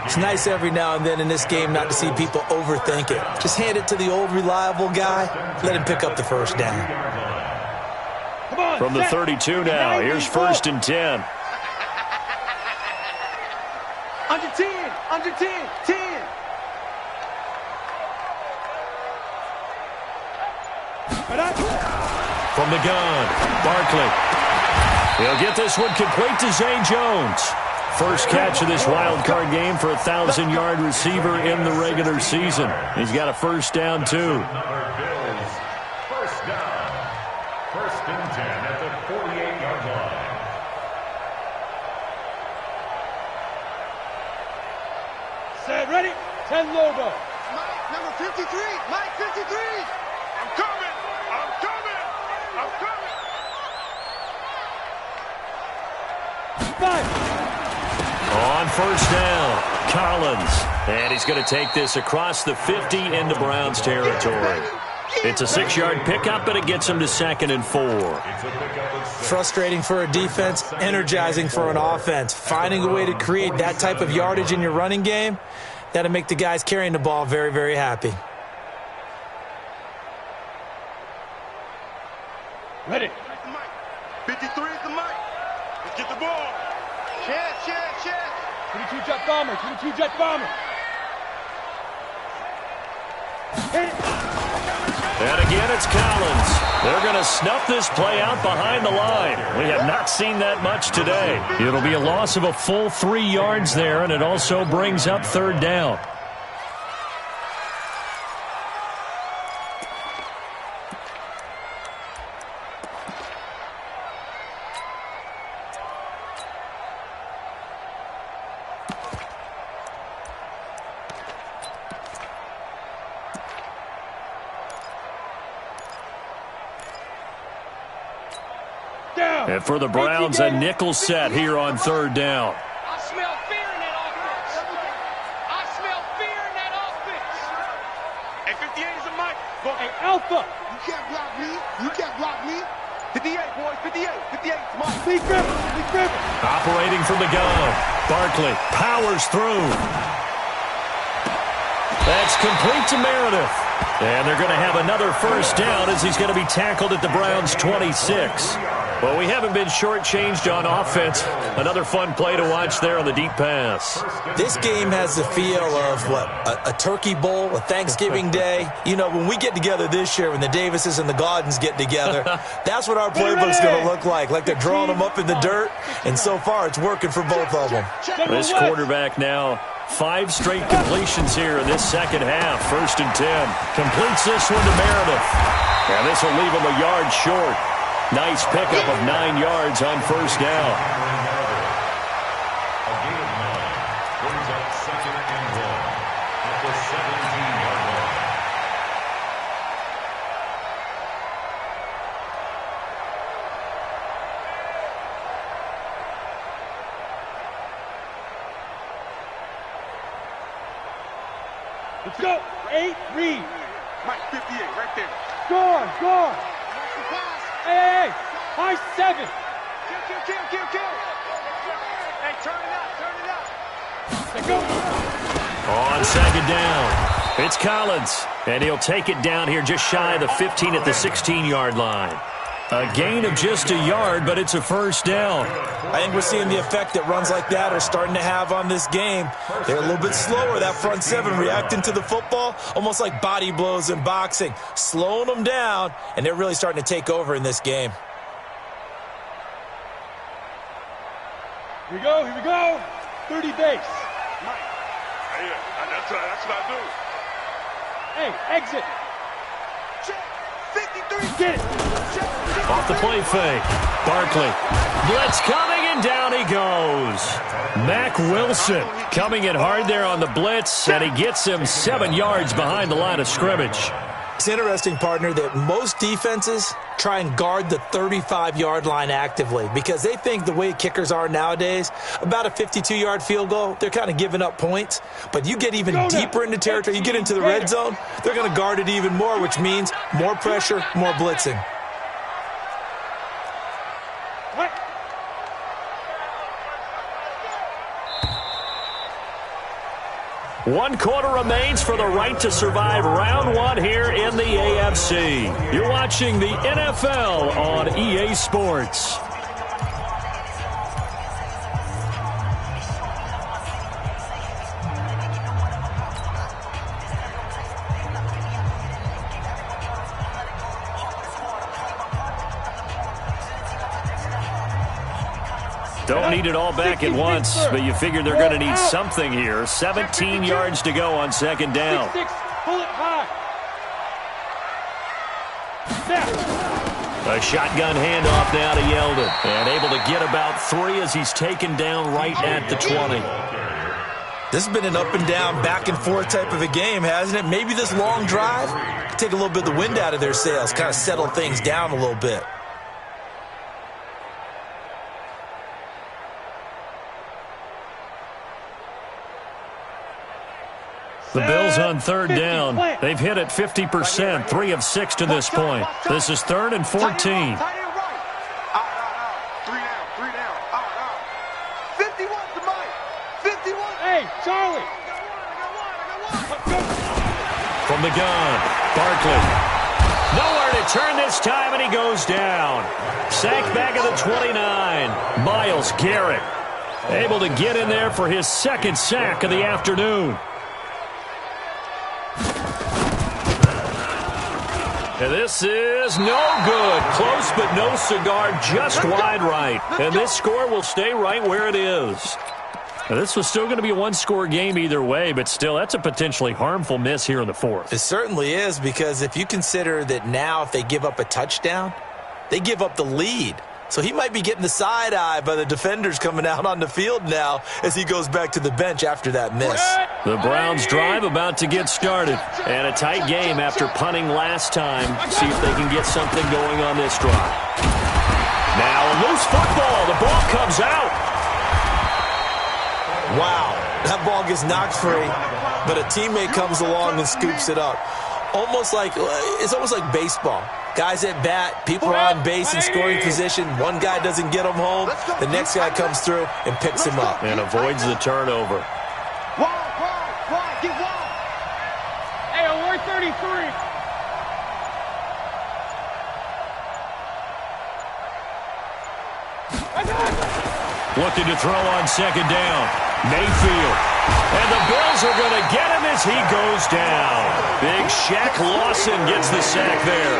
It's nice every now and then in this game not to see people overthink it. Just hand it to the old reliable guy. Let him pick up the first down. From the 32 now, here's 1st and 10. Under 10. Under 10. 10. From the gun, Barkley. He'll get this one complete to Zay Jones. First catch of this wild card game for a 1,000-yard receiver in the regular season. He's got a first down, too. First down. 1st and 10 at the 48-yard line. Set, ready. 10 logo. Mike, number 53. Mike, 53. I'm coming. I'm coming. I'm coming. 5. On first down, Collins. And he's going to take this across the 50 into Browns territory. It's a 6-yard pickup, but it gets him to 2nd and 4. Frustrating for a defense, energizing for an offense. Finding a way to create that type of yardage in your running game, that'll make the guys carrying the ball very, very happy. Ready. 53 is the mic. Let's get the ball. Check. 22 jet bomber. 22 jet bomber. Hit it. And again, it's Collins. They're going to snuff this play out behind the line. We have not seen that much today. It'll be a loss of a full 3 yards there, and it also brings up 3rd down. And for the Browns, a nickel set here on 3rd down. I smell fear in that offense. I smell fear in that offense. Hey, 58 is a mic. Hey, Alpha. You can't block me. You can't block me. 58, boys. 58. 58 is Mike. Lee Griffin. Operating from the gun. Barkley powers through. That's complete to Meredith. And they're going to have another first down as he's going to be tackled at the Browns' 26. Well, we haven't been shortchanged on offense. Another fun play to watch there on the deep pass. This game has the feel of, a turkey bowl, a Thanksgiving day. You know, when we get together this year, when the Davises and the Gaudens get together, that's what our playbook's going to look like they're drawing them up in the dirt, and so far it's working for both of them. This quarterback now, 5 straight completions here in this second half. 1st and 10. Completes this one to Meredith. And this will leave him a yard short. Nice pickup of 9 yards on first down. A gain of 9 brings up 2nd and 1 at the 17-yard line. Let's go. 8, read. Mike, 58, right there. Gone. Hey. High 7. Kill. Hey, turn it out. Let's go. On 2nd down, it's Collins. And he'll take it down here just shy of the 15 at the 16-yard line. A gain of just a yard, but it's a first down. I think we're seeing the effect that runs like that are starting to have on this game. They're a little bit slower, that front seven, reacting to the football, almost like body blows in boxing, slowing them down, and they're really starting to take over in this game. Here we go, 30 base. Hey, that's what I do. Hey, exit. Check, 53. Get it. Off the play fake. Barkley. Blitz coming, and down he goes. Mack Wilson coming in hard there on the blitz, and he gets him 7 yards behind the line of scrimmage. It's interesting, partner, that most defenses try and guard the 35-yard line actively because they think the way kickers are nowadays, about a 52-yard field goal, they're kind of giving up points. But you get even deeper into territory, you get into the red zone, they're going to guard it even more, which means more pressure, more blitzing. One quarter remains for the right to survive round one here in the AFC. You're watching the NFL on EA Sports. Don't need it all back at once, but you figure they're going to need something here. 17 yards to go on second down. Pull it high. A shotgun handoff now to Yeldon. And able to get about 3 as he's taken down right at the 20. This has been an up and down, back and forth type of a game, hasn't it? Maybe this long drive take a little bit of the wind out of their sails, kind of settle things down a little bit. The Bills on third down. They've hit it 50%, 3 of 6 to this point. This is 3rd and 14. 3 down. 51 to Mike. 51. Hey, Charlie. From the gun, Barkley. Nowhere to turn this time, and he goes down. Sacked back at the 29. Myles Garrett able to get in there for his 2nd sack of the afternoon. And this is no good. Close, but no cigar, just wide right. And this score will stay right where it is. Now, this was still going to be a one-score game either way, but still, that's a potentially harmful miss here in the 4th. It certainly is, because if you consider that now if they give up a touchdown, they give up the lead. So he might be getting the side eye by the defenders coming out on the field now as he goes back to the bench after that miss. The Browns drive about to get started. And a tight game after punting last time. See if they can get something going on this drive. Now a loose football. The ball comes out. Wow, that ball gets knocked free, but a teammate comes along and scoops it up. It's almost like baseball. Guys at bat, people are on base in scoring position. One guy doesn't get him home. The next guy comes through and picks him up. And avoids the turnover. Wide, get wide. Hey, we're 33. Looking to throw on second down. Mayfield. And the Bills are going to get him as he goes down. Big Shaq Lawson gets the sack there.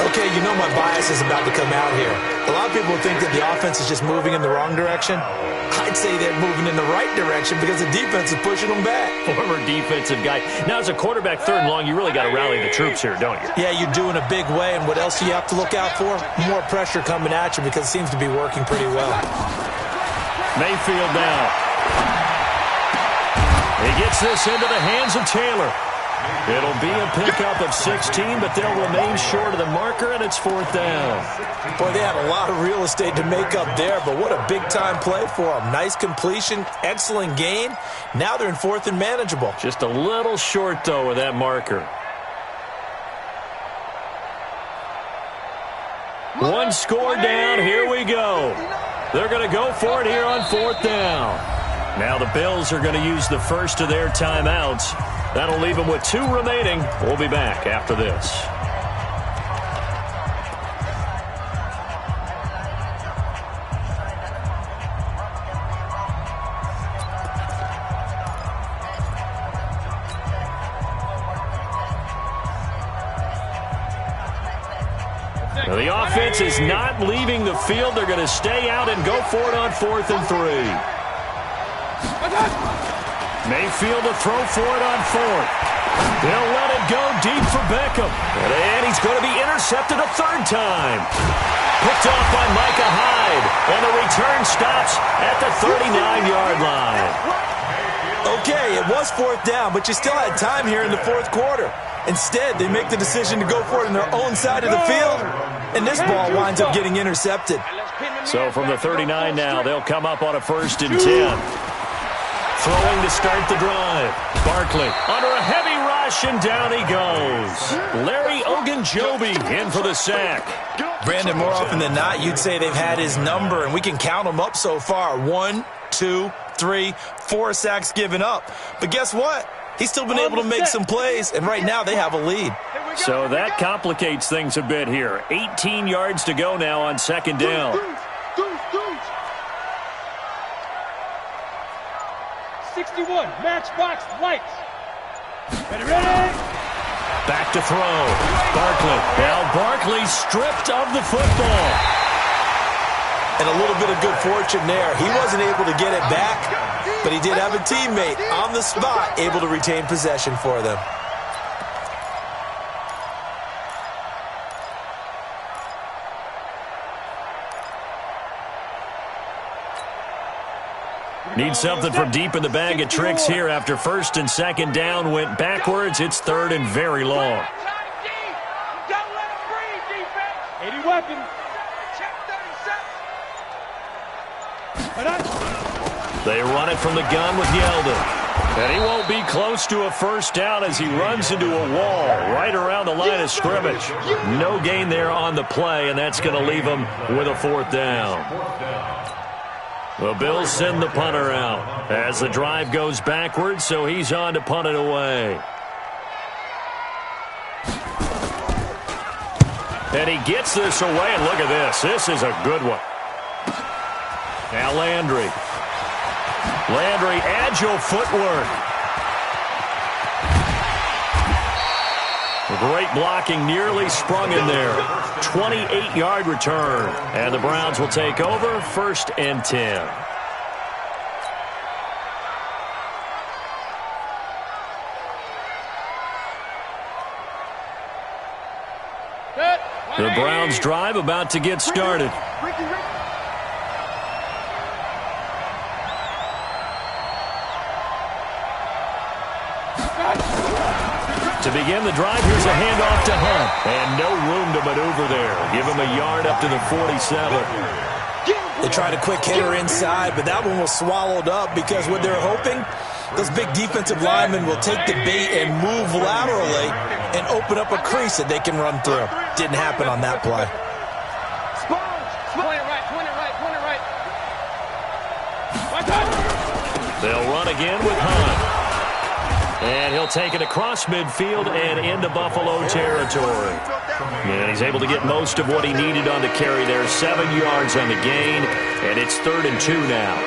Okay, you know my bias is about to come out here. A lot of people think that the offense is just moving in the wrong direction. I'd say they're moving in the right direction because the defense is pushing them back. Former defensive guy. Now, as a quarterback, 3rd and long, you really got to rally the troops here, don't you? Yeah, you do in a big way, and what else do you have to look out for? More pressure coming at you because it seems to be working pretty well. Mayfield now. He gets this into the hands of Taylor. It'll be a pickup of 16, but they'll remain short of the marker, and it's 4th down. Boy, they had a lot of real estate to make up there, but what a big-time play for them. Nice completion, excellent gain. Now they're in 4th and manageable. Just a little short, though, with that marker. One score down. Here we go. They're going to go for it here on 4th down. Now the Bills are going to use the first of their timeouts. That'll leave them with 2 remaining. We'll be back after this. The offense is not leaving the field. They're going to stay out and go for it on 4th and 3. Mayfield to throw for it on 4th. They'll let it go deep for Beckham. And he's going to be intercepted a 3rd time. Picked off by Micah Hyde. And the return stops at the 39-yard line. Okay, it was 4th down, but you still had time here in the 4th quarter. Instead, they make the decision to go for it on their own side of the field, and this ball winds up getting intercepted. So from the 39 now, they'll come up on a 1st and 10. Throwing to start the drive. Barkley under a heavy rush, and down he goes. Larry Ogunjobi in for the sack. Brandon, more often than not, you'd say they've had his number, and we can count them up so far. 1, 2, 3, 4 sacks given up. But guess what? He's still been able to make some plays, and right now they have a lead. So that complicates things a bit here. 18 yards to go now on 2nd down. 61, matchbox lights. Ready. Back to throw. Barkley. Now Barkley stripped of the football. And a little bit of good fortune there. He wasn't able to get it back, but he did have a teammate on the spot able to retain possession for them. Need something from deep in the bag of tricks here after 1st and 2nd down went backwards. It's 3rd and very long. 80 weapons. They run it from the gun with Yeldon. And he won't be close to a 1st down as he runs into a wall right around the line of scrimmage. No gain there on the play, and that's going to leave him with a 4th down. The Bills send the punter out as the drive goes backwards, so he's on to punt it away. And he gets this away, and look at this. This is a good one. Now Landry. Landry, agile footwork. Great blocking, nearly sprung in there. 28-yard return. And the Browns will take over, 1st and 10. The Browns drive about to get started. To begin the drive, here's a handoff to Hunt. And no room to maneuver there. Give him a yard up to the 47. They tried a quick hitter inside, but that one was swallowed up because what they're hoping, those big defensive linemen will take the bait and move laterally and open up a crease that they can run through. Didn't happen on that play. They'll run again with Hunt. And he'll take it across midfield and into Buffalo territory. And he's able to get most of what he needed on the carry there. 7 yards on the gain, and it's 3rd and 2 now.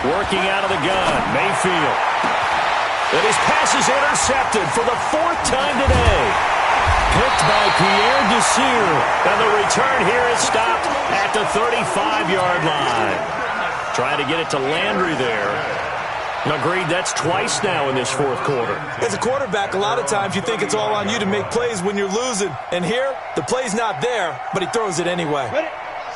Working out of the gun, Mayfield. And his pass is intercepted for the 4th time today. Picked by Pierre Desir. And the return here is stopped at the 35-yard line. Trying to get it to Landry there. Agreed, that's twice now in this 4th quarter. As a quarterback, a lot of times you think it's all on you to make plays when you're losing. And here, the play's not there, but he throws it anyway.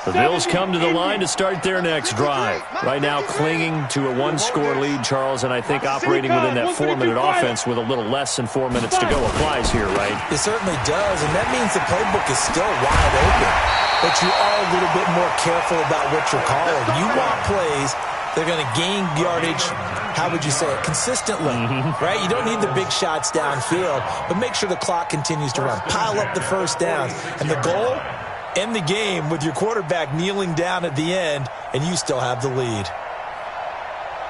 The Bills come to the line to start their next drive. Right now clinging to a 1-score lead, Charles, and I think operating within that 4-minute offense with a little less than 4 minutes to go applies here, right? It certainly does, and that means the playbook is still wide open. But you are a little bit more careful about what you're calling. You want plays that are going to gain yardage, how would you say it, consistently, right? You don't need the big shots downfield, but make sure the clock continues to run. Pile up the 1st downs, and the goal, end the game with your quarterback kneeling down at the end, and you still have the lead.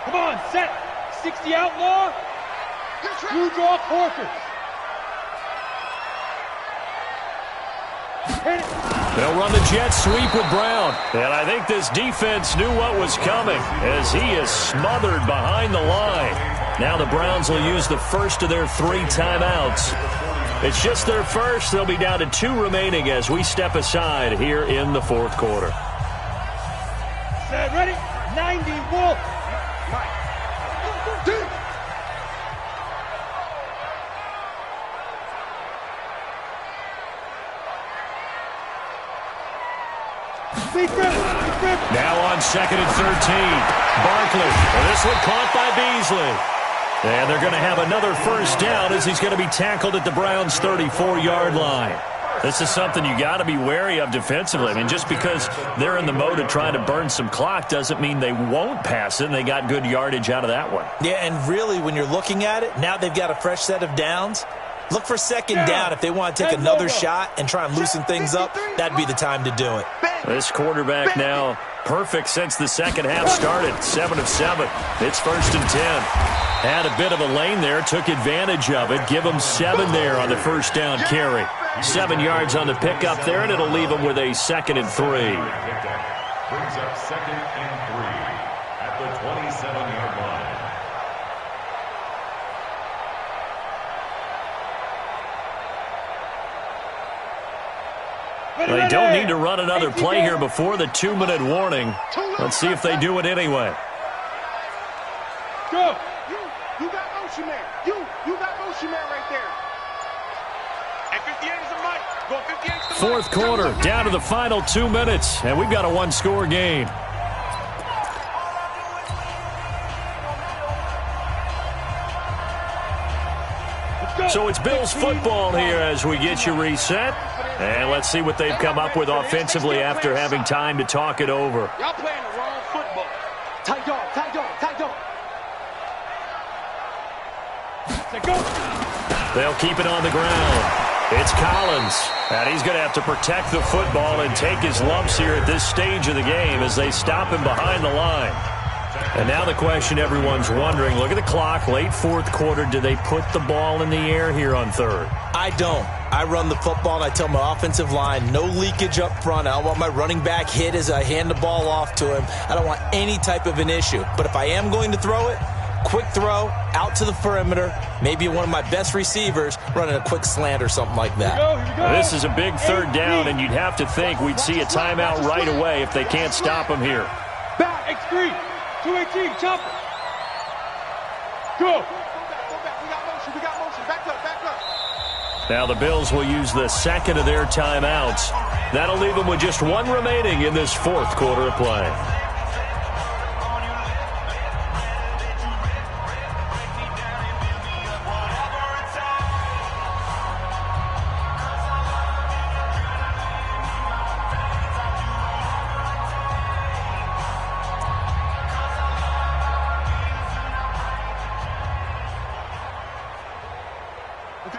Come on, set. 60 outlaw. Blue draw Corkers. Hit it. They'll run the jet sweep with Brown. And I think this defense knew what was coming as he is smothered behind the line. Now the Browns will use the first of their 3 timeouts. It's just their first. They'll be down to 2 remaining as we step aside here in the 4th quarter. Set, ready? 90, Wolf. Now on 2nd and 13. Barkley. And this one caught by Beasley. And they're going to have another first down as he's going to be tackled at the Browns' 34-yard line. This is something you got to be wary of defensively. I mean, just because they're in the mode of trying to burn some clock doesn't mean they won't pass it, and they got good yardage out of that one. Yeah, and really, when you're looking at it, now they've got a fresh set of downs. Look for 2nd down if they want to take another shot and try and loosen things up. That'd be the time to do it. This quarterback now perfect since the second half started. 7 of 7. It's 1st and 10. Had a bit of a lane there, took advantage of it. Give him 7 there on the first down carry. 7 yards on the pickup there, and it'll leave him with a 2nd and 3. Brings up 2nd and 3 at the 27-yard line. They don't need to run another play here before the 2-minute warning. Let's see if they do it anyway. Go. You got motion man. You got motion man right there. And 58 is a mic. Go 58 is the 4th quarter, down to the final 2 minutes, and we've got a 1-score game. So it's Bills football here as we get you reset. And let's see what they've come up with offensively after having time to talk it over. Y'all playing the wrong football. Tight dog, tight dog, tight dog. Go. They'll keep it on the ground. It's Collins. And he's going to have to protect the football and take his lumps here at this stage of the game as they stop him behind the line. And now the question everyone's wondering, look at the clock, late 4th quarter, do they put the ball in the air here on 3rd? I don't. I run the football, and I tell my offensive line, no leakage up front. I don't want my running back hit as I hand the ball off to him. I don't want any type of an issue. But if I am going to throw it, quick throw, out to the perimeter, maybe one of my best receivers running a quick slant or something like that. Here we go. This is a big 3rd down, and you'd have to think we'd see a timeout right away if they can't stop him here. Back, X3, 218, chopper. Go. Go back. We got motion. Back up. Now the Bills will use the 2nd of their timeouts. That'll leave them with just 1 remaining in this 4th quarter of play.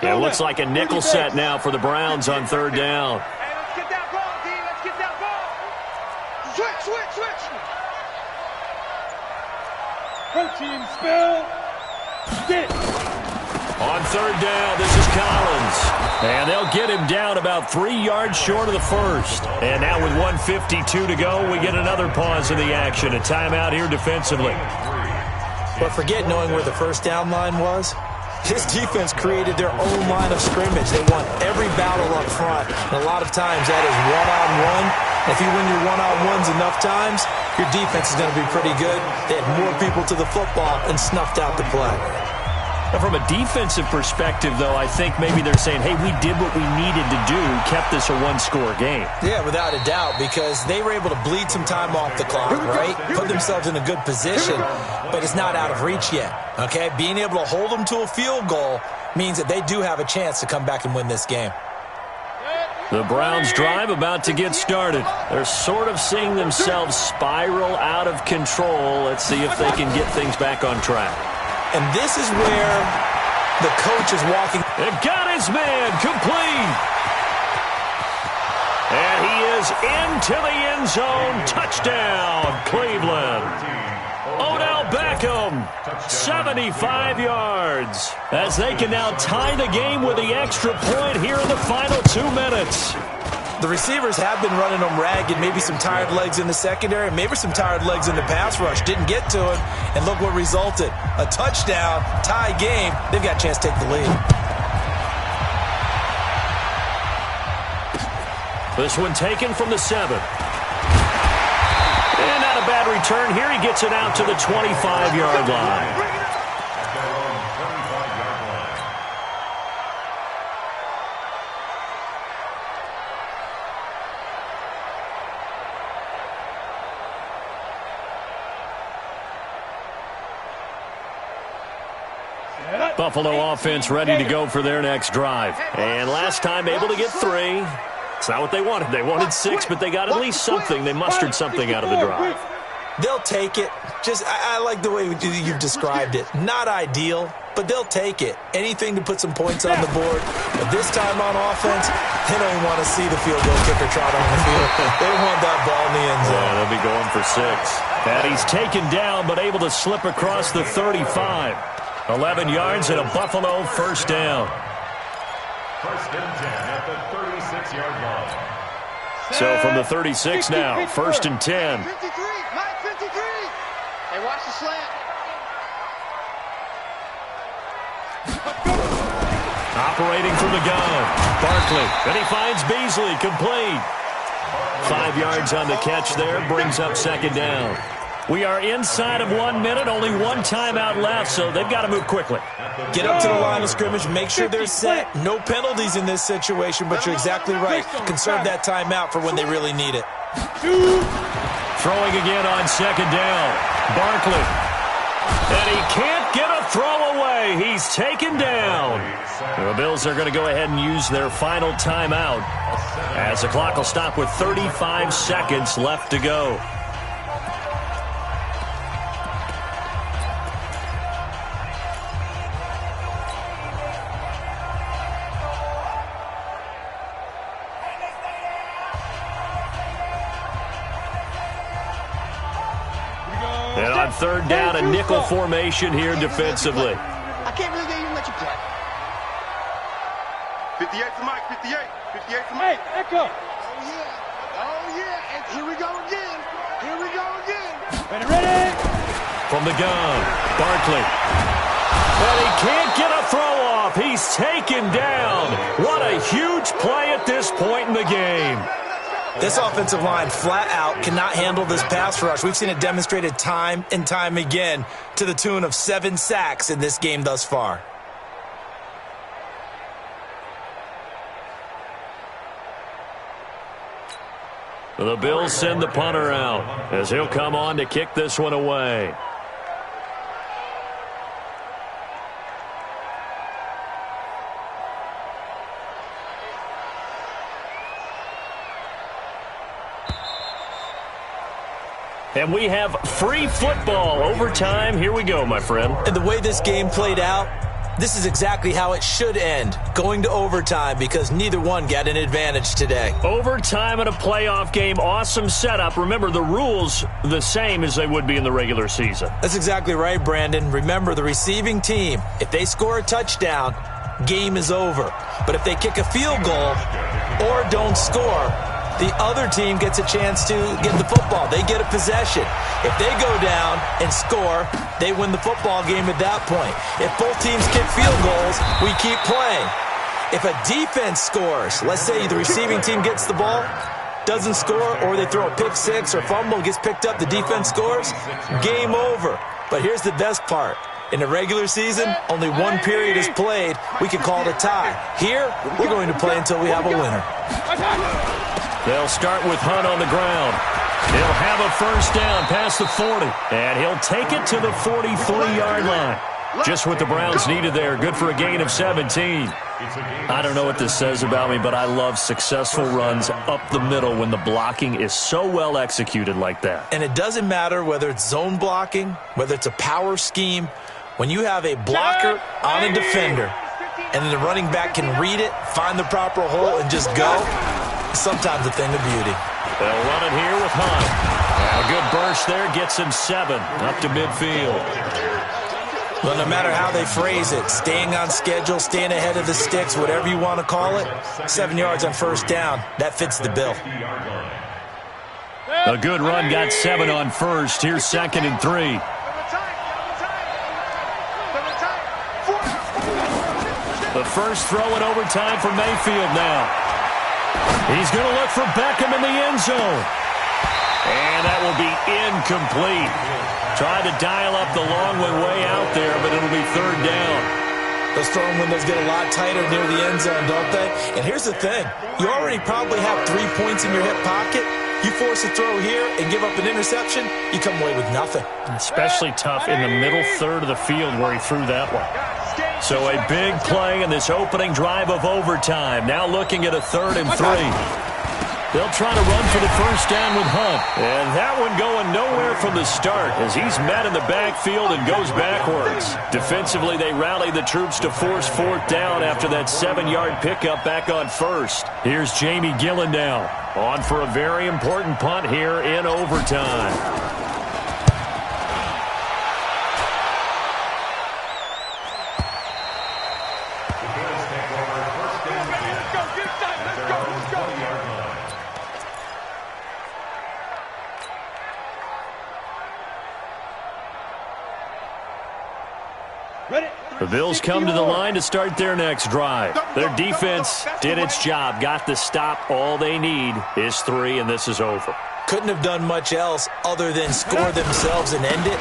It looks like a nickel set now for the Browns on 3rd down. Hey, let's get that ball, D. Let's get that ball. Switch. Protein spill. Get. On 3rd down, this is Collins. And they'll get him down about 3 yards short of the first. And now with 1:52 to go, we get another pause in the action. A timeout here defensively. But forget knowing where the first down line was. This defense created their own line of scrimmage. They won every battle up front. And a lot of times that is one-on-one. If you win your one-on-ones enough times, your defense is going to be pretty good. They had more people to the football and snuffed out the play. Now, from a defensive perspective, though, I think maybe they're saying, hey, we did what we needed to do, kept this a 1-score game. Yeah, without a doubt, because they were able to bleed some time off the clock, right? Put themselves in a good position, but it's not out of reach yet, okay? Being able to hold them to a field goal means that they do have a chance to come back and win this game. The Browns drive about to get started. They're sort of seeing themselves spiral out of control. Let's see if they can get things back on track. And this is where the coach is walking. They've got his man complete. And he is into the end zone. Touchdown, Cleveland. Odell Beckham, 75 yards. As they can now tie the game with the extra point here in the final 2 minutes. The receivers have been running them ragged, maybe some tired legs in the secondary, maybe some tired legs in the pass rush. Didn't get to him, and look what resulted. A touchdown, tie game. They've got a chance to take the lead. This one taken from the 7. And not a bad return here. He gets it out to the 25-yard line. Buffalo offense ready to go for their next drive. And last time able to get 3. It's not what they wanted. They wanted 6, but they got at least something. They mustered something out of the drive. They'll take it. I like the way you've described it. Not ideal, but they'll take it. Anything to put some points on the board. But this time on offense, they don't even want to see the field goal kicker trot on the field. They want that ball in the end zone. Yeah, they'll be going for 6. And he's taken down, but able to slip across the 35. 11 yards and a Buffalo first down. First and 10 at the 36-yard line. So from the 36 now, first and 10. 53, Mike 53. Hey, watch the slant. Operating from the gun, Barkley. And he finds Beasley, complete. 5 yards on the catch there, brings up second down. We are inside of 1 minute, only one timeout left, so they've got to move quickly. Get up to the line of scrimmage, make sure they're set. No penalties in this situation, but you're exactly right. Conserve that timeout for when they really need it. Throwing again on second down. Barkley. And he can't get a throw away. He's taken down. The Bills are going to go ahead and use their final timeout as the clock will stop with 35 seconds left to go. And on third down, a nickel formation here defensively. I can't believe they even let you play. 58 for Mike, 58. 58 for Mike. Hey, echo. Oh, yeah. Oh, yeah. And here we go again. Here we go again. Ready? From the gun, Barkley. But he can't get a throw off. He's taken down. What a huge play at this point in the game. This offensive line flat out cannot handle this pass rush. We've seen it demonstrated time and time again to the tune of 7 sacks in this game thus far. The Bills send the punter out as he'll come on to kick this one away. And we have free football. Overtime. Here we go, my friend. And the way this game played out, this is exactly how it should end. Going to overtime because neither one got an advantage today. Overtime in a playoff game. Awesome setup. Remember, the rules the same as they would be in the regular season. That's exactly right, Brandon. Remember, the receiving team, if they score a touchdown, game is over. But if they kick a field goal or don't score, the other team gets a chance to get the football. They get a possession. If they go down and score, they win the football game at that point. If both teams kick field goals, we keep playing. If a defense scores, let's say the receiving team gets the ball, doesn't score, or they throw a pick six or fumble, gets picked up, the defense scores, game over. But here's the best part. In the regular season, only one period is played. We can call it a tie. Here, we're going to play until we have a winner. They'll start with Hunt on the ground. He'll have a first down past the 40, and he'll take it to the 43-yard line. Just what the Browns needed there. Good for a gain of 17. I don't know what this says about me, but I love successful runs up the middle when the blocking is so well executed like that. And it doesn't matter whether it's zone blocking, whether it's a power scheme. When you have a blocker on a defender, and then the running back can read it, find the proper hole, and just go, sometimes a thing of beauty. They'll run it here with Hunt. A good burst there gets him 7 up to midfield. Well, no matter how they phrase it, staying on schedule, staying ahead of the sticks, whatever you want to call it, 7 yards on first down, that fits the bill. A good run got 7 on first. Here's 2nd and 3. The first throw in overtime for Mayfield now. He's going to look for Beckham in the end zone. And that will be incomplete. Tried to dial up the long one way out there, but it'll be 3rd down. Those throwing windows get a lot tighter near the end zone, don't they? And here's the thing. You already probably have 3 points in your hip pocket. You force a throw here and give up an interception, you come away with nothing. Especially tough in the middle third of the field where he threw that one. So a big play in this opening drive of overtime. Now looking at a 3rd and 3. They'll try to run for the first down with Hunt. And that one going nowhere from the start as he's met in the backfield and goes backwards. Defensively, they rally the troops to force 4th down after that 7-yard pickup back on first. Here's Jamie Gillen now on for a very important punt here in overtime. The Bills come to the line to start their next drive. Their defense did its job, got the stop. All they need is 3, and this is over. Couldn't have done much else other than score themselves and end it.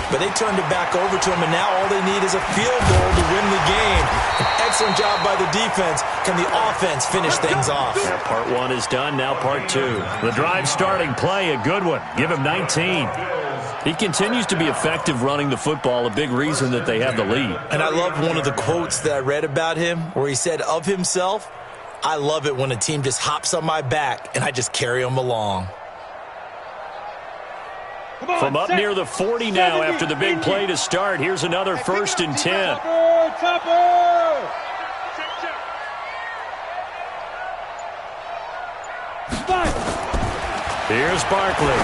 But they turned it back over to them, and now all they need is a field goal to win the game. An excellent job by the defense. Can the offense finish things off? Yeah, part 1 is done, now part 2. The drive starting play, a good one. Give him 19. He continues to be effective running the football, a big reason that they have the lead. And I love one of the quotes that I read about him where he said of himself, "I love it when a team just hops on my back and I just carry them along." From up near the 40 now after the big play to start, here's another 1st and 10. Here's Barkley.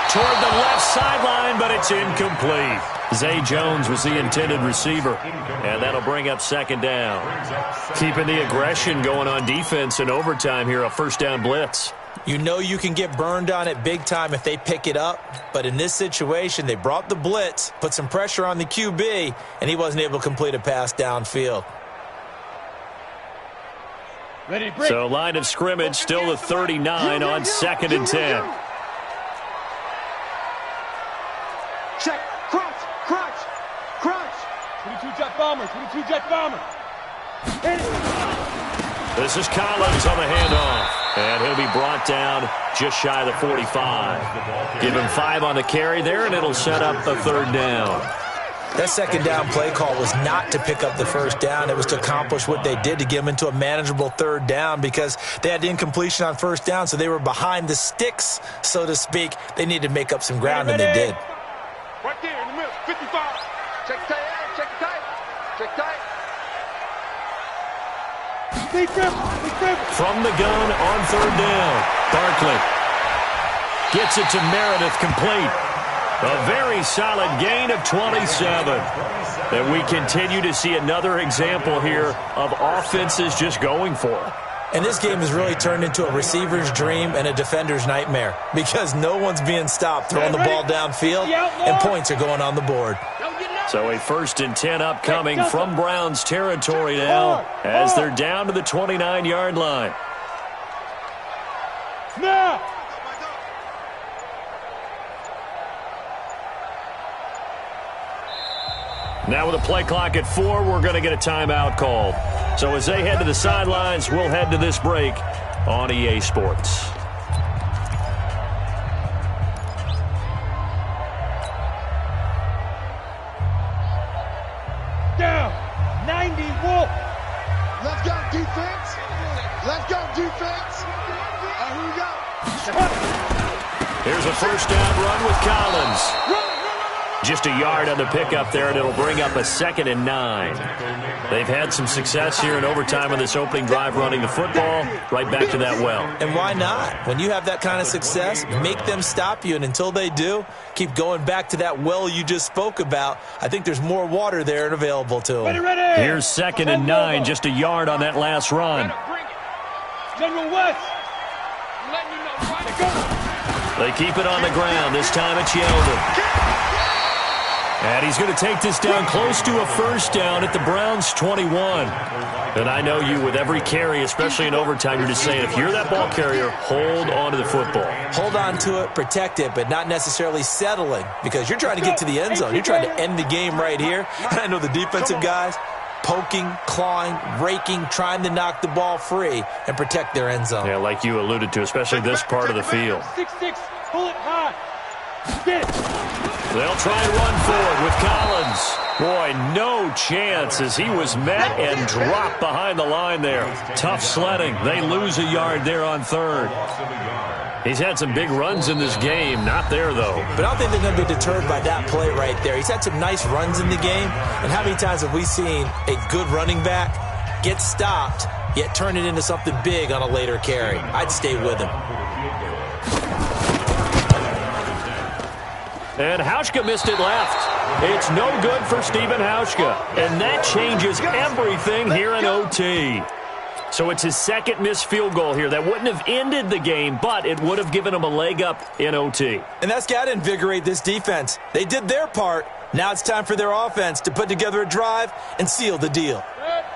Toward the left sideline, but it's incomplete. Zay Jones was the intended receiver, and that'll bring up 2nd down. Keeping the aggression going on defense in overtime here, a 1st down blitz. You know you can get burned on it big time if they pick it up, but in this situation, they brought the blitz, put some pressure on the QB, and he wasn't able to complete a pass downfield. So line of scrimmage still the 39 on 2nd and 10. Check, crunch. 22 jet bomber. This is Collins on the handoff, and he'll be brought down just shy of the 45. Give him 5 on the carry there, and it'll set up a 3rd down. That 2nd down play call was not to pick up the 1st down. It was to accomplish what they did to get them into a manageable 3rd down because they had incompletion on 1st down, so they were behind the sticks, so to speak. They needed to make up some ground, and they did. Right there in the middle, 55. Check tight. From the gun on 3rd down, Barkley gets it to Meredith complete. A very solid gain of 27. And we continue to see another example here of offenses just going for it. And this game has really turned into a receiver's dream and a defender's nightmare because no one's being stopped throwing the ball downfield, and points are going on the board. So a 1st and 10 upcoming from Browns territory now as they're down to the 29-yard line. Now with a play clock at 4, we're going to get a timeout called. So as they head to the sidelines, we'll head to this break on EA Sports. Down, 90 Wolf. Let's go defense. Here we go. Here's a 1st down run with Collins. Just a yard on the pickup there, and it'll bring up a 2nd and 9. They've had some success here in overtime on this opening drive running the football. Right back to that well. And why not? When you have that kind of success, make them stop you, and until they do, keep going back to that well you just spoke about. I think there's more water there and available to them. Here's 2nd and 9, just a yard on that last run. General West. They keep it on the ground. This time it's Yeldon. And he's going to take this down close to a first down at the Browns' 21. And I know you, with every carry, especially in overtime, you're just saying, if you're that ball carrier, hold on to the football. Hold on to it, protect it, but not necessarily settling, because you're trying to get to the end zone. You're trying to end the game right here. And I know the defensive guys poking, clawing, raking, trying to knock the ball free and protect their end zone. Yeah, like you alluded to, especially this part of the field. 6-6, pull it high. Spin. They'll try and run forward with Collins. Boy, no chance as he was met and dropped behind the line there. Tough sledding. They lose a yard there on 3rd. He's had some big runs in this game. Not there, though. But I don't think they're going to be deterred by that play right there. He's had some nice runs in the game. And how many times have we seen a good running back get stopped, yet turn it into something big on a later carry? I'd stay with him. And Hauschka missed it left. It's no good for Stephen Hauschka. And that changes everything here in OT. So it's his 2nd missed field goal here. That wouldn't have ended the game, but it would have given him a leg up in OT. And that's got to invigorate this defense. They did their part. Now it's time for their offense to put together a drive and seal the deal.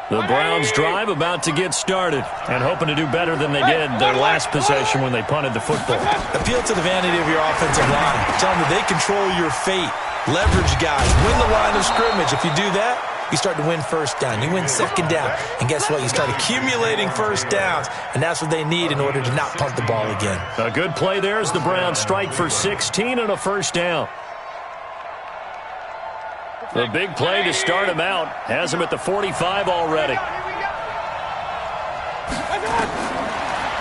The Browns drive about to get started and hoping to do better than they did their last possession when they punted the football. Appeal to the vanity of your offensive line. Tell them that they control your fate. Leverage guys. Win the line of scrimmage. If you do that, you start to win first down. You win 2nd down. And guess what? You start accumulating first downs. And that's what they need in order to not punt the ball again. A good play there as the Browns strike for 16 and a first down. The big play to start him out has him at the 45 already.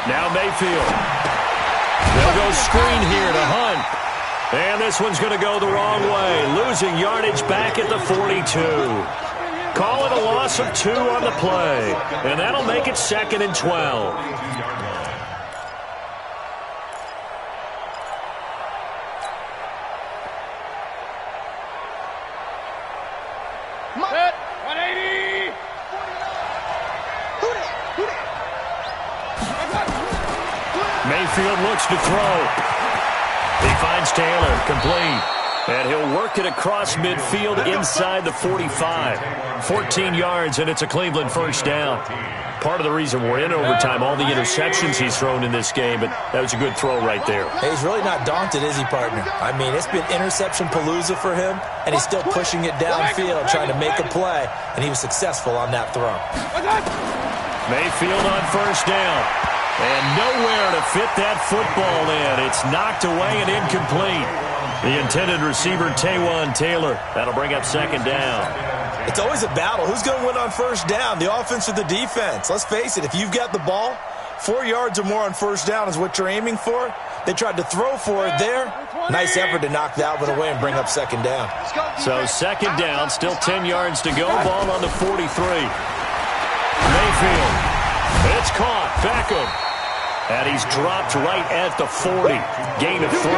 Now Mayfield. They'll go screen here to Hunt. And this one's going to go the wrong way. Losing yardage back at the 42. Call it a loss of 2 on the play. And that'll make it 2nd and 12. Mayfield looks to throw. He finds Taylor, complete. And he'll work it across midfield inside the 45. 14 yards, and it's a Cleveland first down. Part of the reason we're in overtime, all the interceptions he's thrown in this game, but that was a good throw right there. Hey, he's really not daunted, is he, partner? I mean, it's been interception palooza for him, and he's still pushing it downfield, trying to make a play, and he was successful on that throw. Mayfield on first down. And nowhere to fit that football in. It's knocked away and incomplete. The intended receiver, Taywan Taylor. That'll bring up 2nd down. It's always a battle. Who's going to win on first down, the offense or the defense? Let's face it, if you've got the ball, 4 yards or more on first down is what you're aiming for. They tried to throw for it there. Nice effort to knock that one away and bring up 2nd down. So 2nd down, still 10 yards to go. Ball on the 43. Mayfield. It's caught. Beckham. And he's dropped right at the 40. Gain of 3.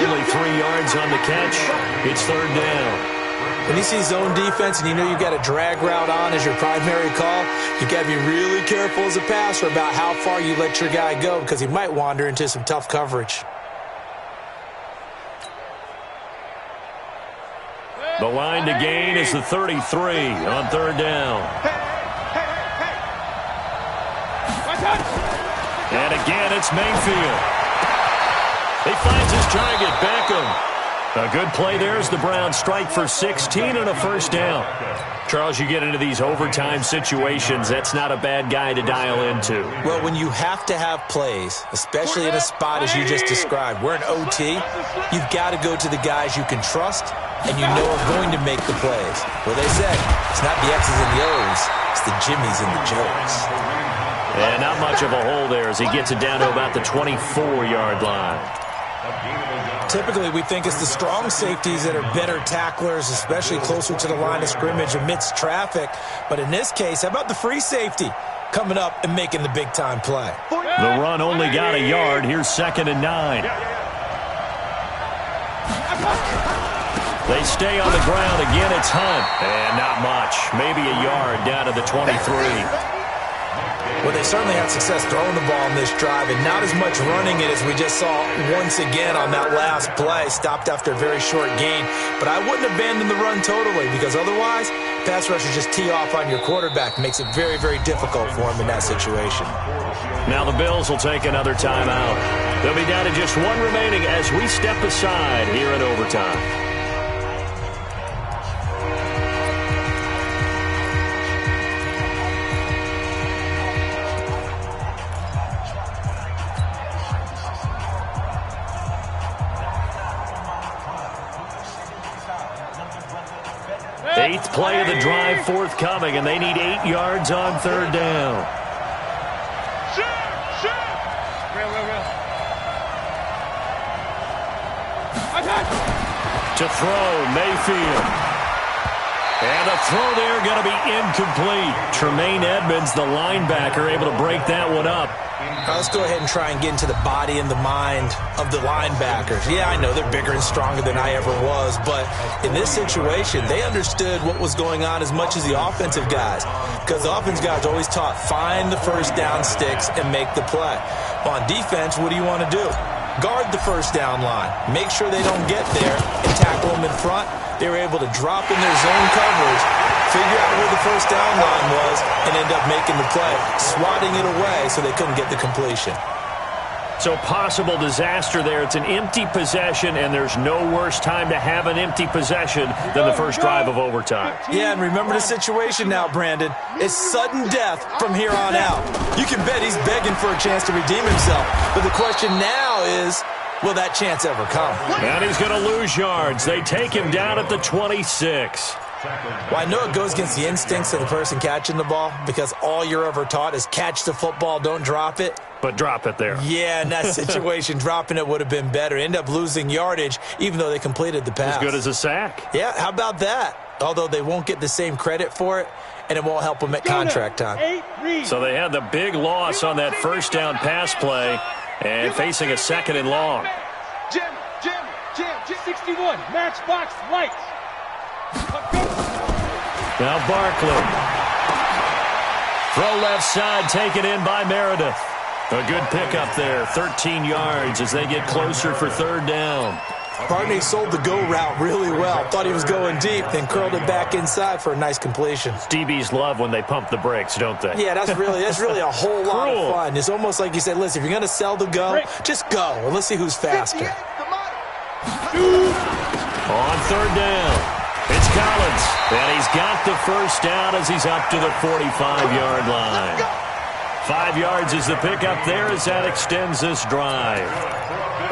Only 3 yards on the catch. It's 3rd down. When you see zone defense and you know you've got a drag route on as your primary call, you've got to be really careful as a passer about how far you let your guy go because he might wander into some tough coverage. The line to gain is the 33 on 3rd down. And again, it's Mayfield. He finds his target, Beckham. A good play there as the Browns strike for 16 and a first down. Charles, you get into these overtime situations, that's not a bad guy to dial into. Well, when you have to have plays, especially in a spot as you just described, we're in OT, you've got to go to the guys you can trust and you know are going to make the plays. Well, they said, it's not the X's and the O's, it's the Jimmies and the Joes. And not much of a hole there as he gets it down to about the 24-yard line. Typically, we think it's the strong safeties that are better tacklers, especially closer to the line of scrimmage amidst traffic. But in this case, how about the free safety coming up and making the big-time play? The run only got a yard. Here's 2nd and 9. They stay on the ground. Again, it's Hunt. And not much. Maybe a yard down to the 23. Well, they certainly had success throwing the ball in this drive, and not as much running it as we just saw once again on that last play. Stopped after a very short gain. But I wouldn't abandon the run totally, because otherwise, pass rushers just tee off on your quarterback. Makes it very, very difficult for him in that situation. Now the Bills will take another timeout. They'll be down to just one remaining as we step aside here in overtime. Eighth play of the drive forthcoming, and they need 8 yards on 3rd down. To throw, Mayfield. And the throw there going to be incomplete. Tremaine Edmonds, the linebacker, able to break that one up. Let's go ahead and try and get into the body and the mind of the linebackers. Yeah, I know they're bigger and stronger than I ever was, but in this situation, they understood what was going on as much as the offensive guys, because the offensive guys always taught, find the first down sticks and make the play. On defense, what do you want to do? Guard the first down line. Make sure they don't get there and tackle them in front. They were able to drop in their zone coverage, figure out where the first down line was, and end up making the play, swatting it away so they couldn't get the completion. So possible disaster there. It's an empty possession, and there's no worse time to have an empty possession than the first drive of overtime. Yeah, and remember the situation now, Brandon. It's sudden death from here on out. You can bet he's begging for a chance to redeem himself. But the question now is, will that chance ever come? And he's going to lose yards. They take him down at the 26. Well, I know it goes against the instincts of the person catching the ball, because all you're ever taught is catch the football, don't drop it. But drop it there. Yeah, in that situation, dropping it would have been better. End up losing yardage, even though they completed the pass. As good as a sack. Yeah, how about that? Although they won't get the same credit for it, and it won't help them at contract time. So they had the big loss on that first down pass play, and facing a 2nd and long. Jim, 61, matchbox lights. Now Barkley. Throw left side, taken in by Meredith. A good pickup there, 13 yards as they get closer for 3rd down. Barney sold the go route really well. Thought he was going deep, then curled it back inside for a nice completion. DBs love when they pump the brakes, don't they? Yeah, that's really a whole lot of fun. It's almost like you said, listen, if you're going to sell the go, just go, and let's see who's faster. On 3rd down, it's Collins, and he's got the first down as he's up to the 45-yard line. 5 yards is the pickup there as that extends this drive.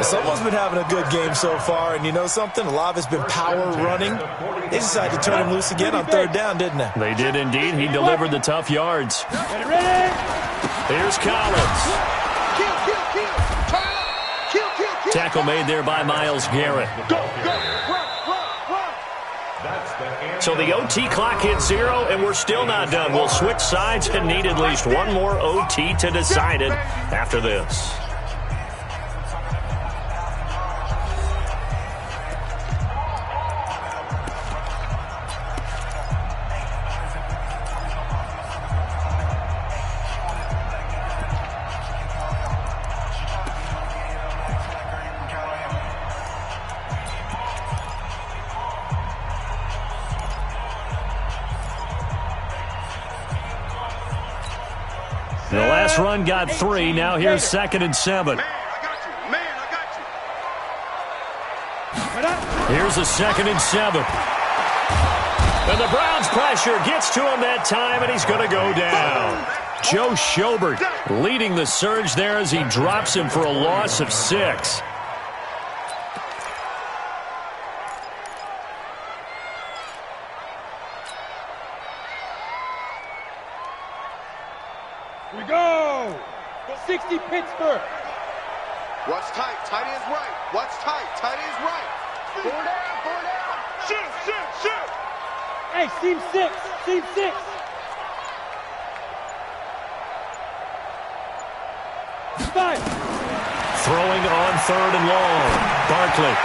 Someone's been having a good game so far, and you know something? A lot of it's been power running. They decided to turn him loose again on 3rd down, didn't they? They did indeed. He delivered the tough yards. Here's Collins. Tackle made there by Myles Garrett. So the OT clock hits 0, and we're still not done. We'll switch sides and need at least one more OT to decide it after this. The last run got 3. Now here's 2nd and 7. Here's a 2nd and 7. And the Browns pressure gets to him that time, and he's going to go down. Joe Schobert leading the surge there as he drops him for a loss of 6. We go. 60 Pittsburgh. Watch tight. Tight ends right. Watch tight. Tight is right. Four down, four down. Shoot. Hey, seam six. 5. Throwing on 3rd and long. Barkley.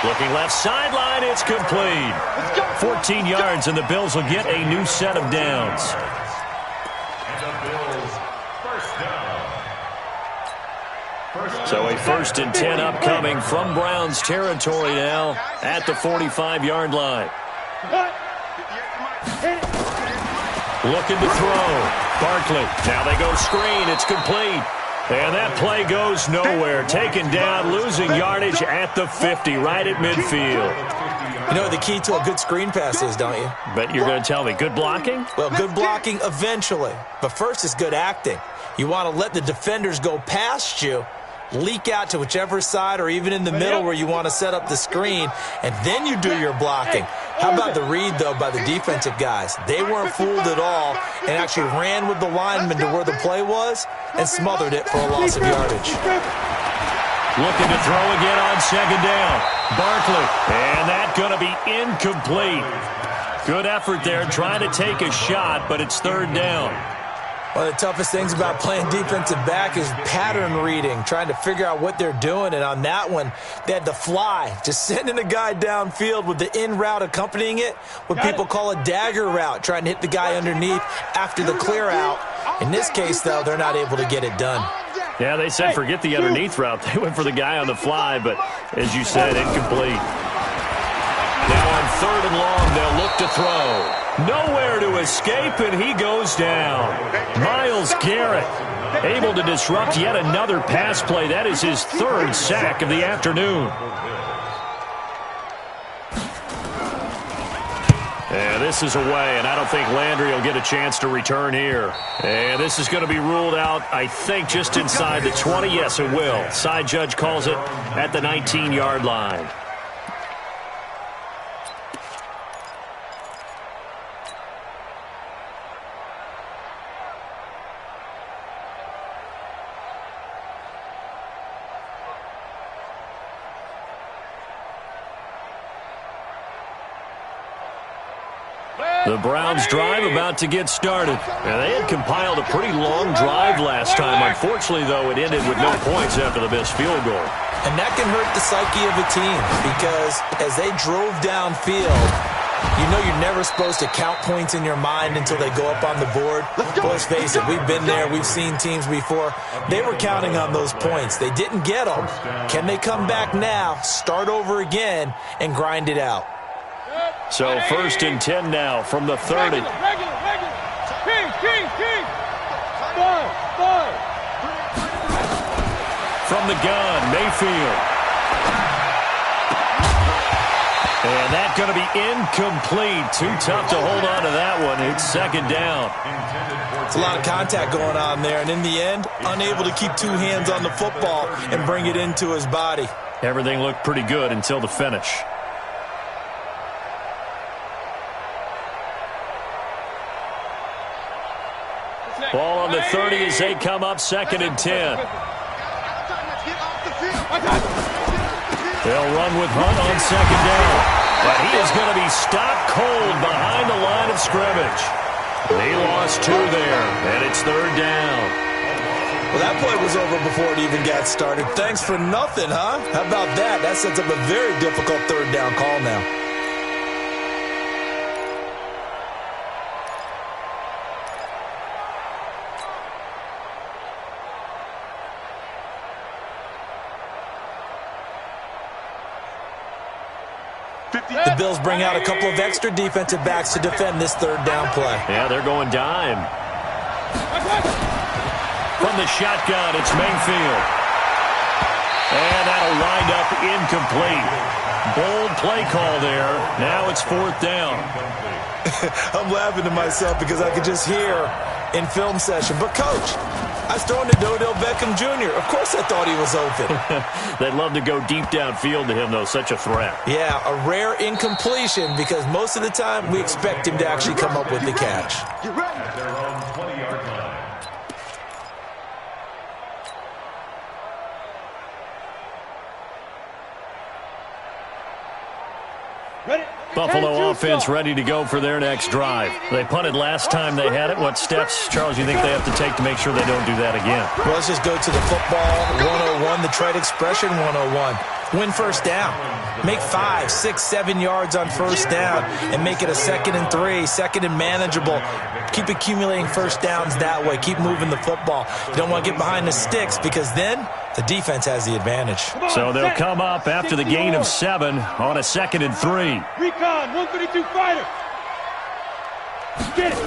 Looking left sideline, it's complete. 14 yards, and the Bills will get a new set of downs. And the Bills, first down. So a 1st and 10 upcoming from Browns territory now at the 45-yard line. Looking to throw. Barkley. Now they go screen. It's complete. And that play goes nowhere. Taken down, losing yardage at the 50, right at midfield. You know what the key to a good screen pass is, don't you? But you're going to tell me, good blocking? Well, good blocking eventually. But first is good acting. You want to let the defenders go past you, leak out to whichever side or even in the middle where you want to set up the screen, and then you do your blocking. How about the read, though, by the defensive guys? They weren't fooled at all and actually ran with the lineman to where the play was and smothered it for a loss of yardage. Looking to throw again on 2nd down. Barkley, and that's going to be incomplete. Good effort there, trying to take a shot, but it's 3rd down. One of the toughest things about playing defensive back is pattern reading, trying to figure out what they're doing. And on that one, they had to fly, just sending a guy downfield with the in route accompanying it, what people call a dagger route, trying to hit the guy underneath after the clear out. In this case, though, they're not able to get it done. Yeah, they said forget the underneath route. They went for the guy on the fly, but as you said, incomplete. Now on 3rd and long, they'll look to throw. Nowhere to escape, and he goes down. Myles Garrett able to disrupt yet another pass play. That is his 3rd sack of the afternoon. And this is away, and I don't think Landry will get a chance to return here. And this is going to be ruled out, I think, just inside the 20. Yes, it will. Side judge calls it at the 19-yard line. The Browns drive about to get started. And they had compiled a pretty long drive last time. Unfortunately, though, it ended with no points after the missed field goal. And that can hurt the psyche of a team because as they drove downfield, you know you're never supposed to count points in your mind until they go up on the board. Let's face it, we've been there. We've seen teams before. They were counting on those points. They didn't get them. Can they come back now, start over again, and grind it out? So 1st and 10 now from the 30. Regular. King. 5. From the gun, Mayfield. And that's going to be incomplete. Too tough to hold on to that one. It's 2nd down. It's a lot of contact going on there, and in the end, unable to keep 2 hands on the football and bring it into his body. Everything looked pretty good until the finish. Ball on the 30 as they come up 2nd and 10. They'll run with Hunt on 2nd down. But he is going to be stopped cold behind the line of scrimmage. They lost 2 there, and it's 3rd down. Well, that play was over before it even got started. Thanks for nothing, huh? How about that? That sets up a very difficult 3rd down call now. The Bills bring out a couple of extra defensive backs to defend this 3rd down play. Yeah, they're going dime. From the shotgun, it's Mayfield. And that'll wind up incomplete. Bold play call there. Now it's 4th down. I'm laughing to myself because I could just hear in film session, but coach, I was throwing to Odell Beckham Jr. Of course I thought he was open. They'd love to go deep downfield to him, though. Such a threat. Yeah, a rare incompletion because most of the time we expect him to actually come up with the catch. At their own 20-yard line. Buffalo offense ready to go for their next drive. They punted last time they had it. What steps, Charles, you think they have to take to make sure they don't do that again? Well, let's just go to the football 101, the trade expression 101. Win first down. Make 5, 6, 7 yards on first down and make it a 2nd and 3, 2nd and manageable. Keep accumulating first downs that way. Keep moving the football. You don't want to get behind the sticks because then the defense has the advantage. So they'll come up after the gain of 7 on a 2nd and 3. Recon, 132 fighter. Get it.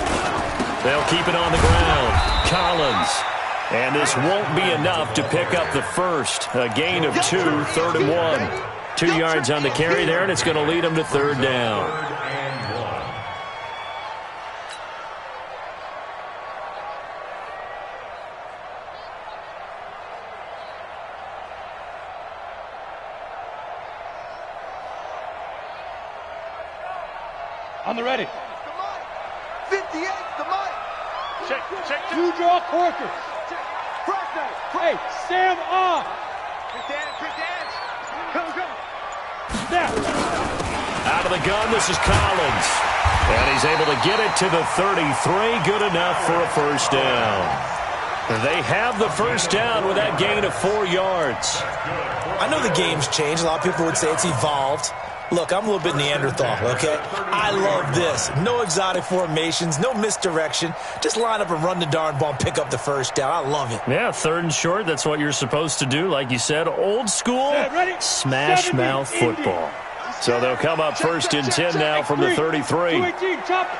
They'll keep it on the ground. Collins. And this won't be enough to pick up the first. A gain of 2, 3rd and 1. 2 yards on the carry there, and it's going to lead them to 3rd down. On the ready. 58, the mic. Check. 2 draw corkers. Hey, Sam on. Quick dance. Go. Snap. Out of the gun, this is Collins. And he's able to get it to the 33. Good enough for a first down. They have the first down with that gain of 4 yards. I know the game's changed. A lot of people would say it's evolved. Look, I'm a little bit Neanderthal, okay? I love this. No exotic formations, no misdirection. Just line up and run the darn ball and pick up the first down. I love it. Yeah, 3rd and short, that's what you're supposed to do. Like you said, old school, smash mouth football. So they'll come up 1st and 10 now from the 33. 218, chop it.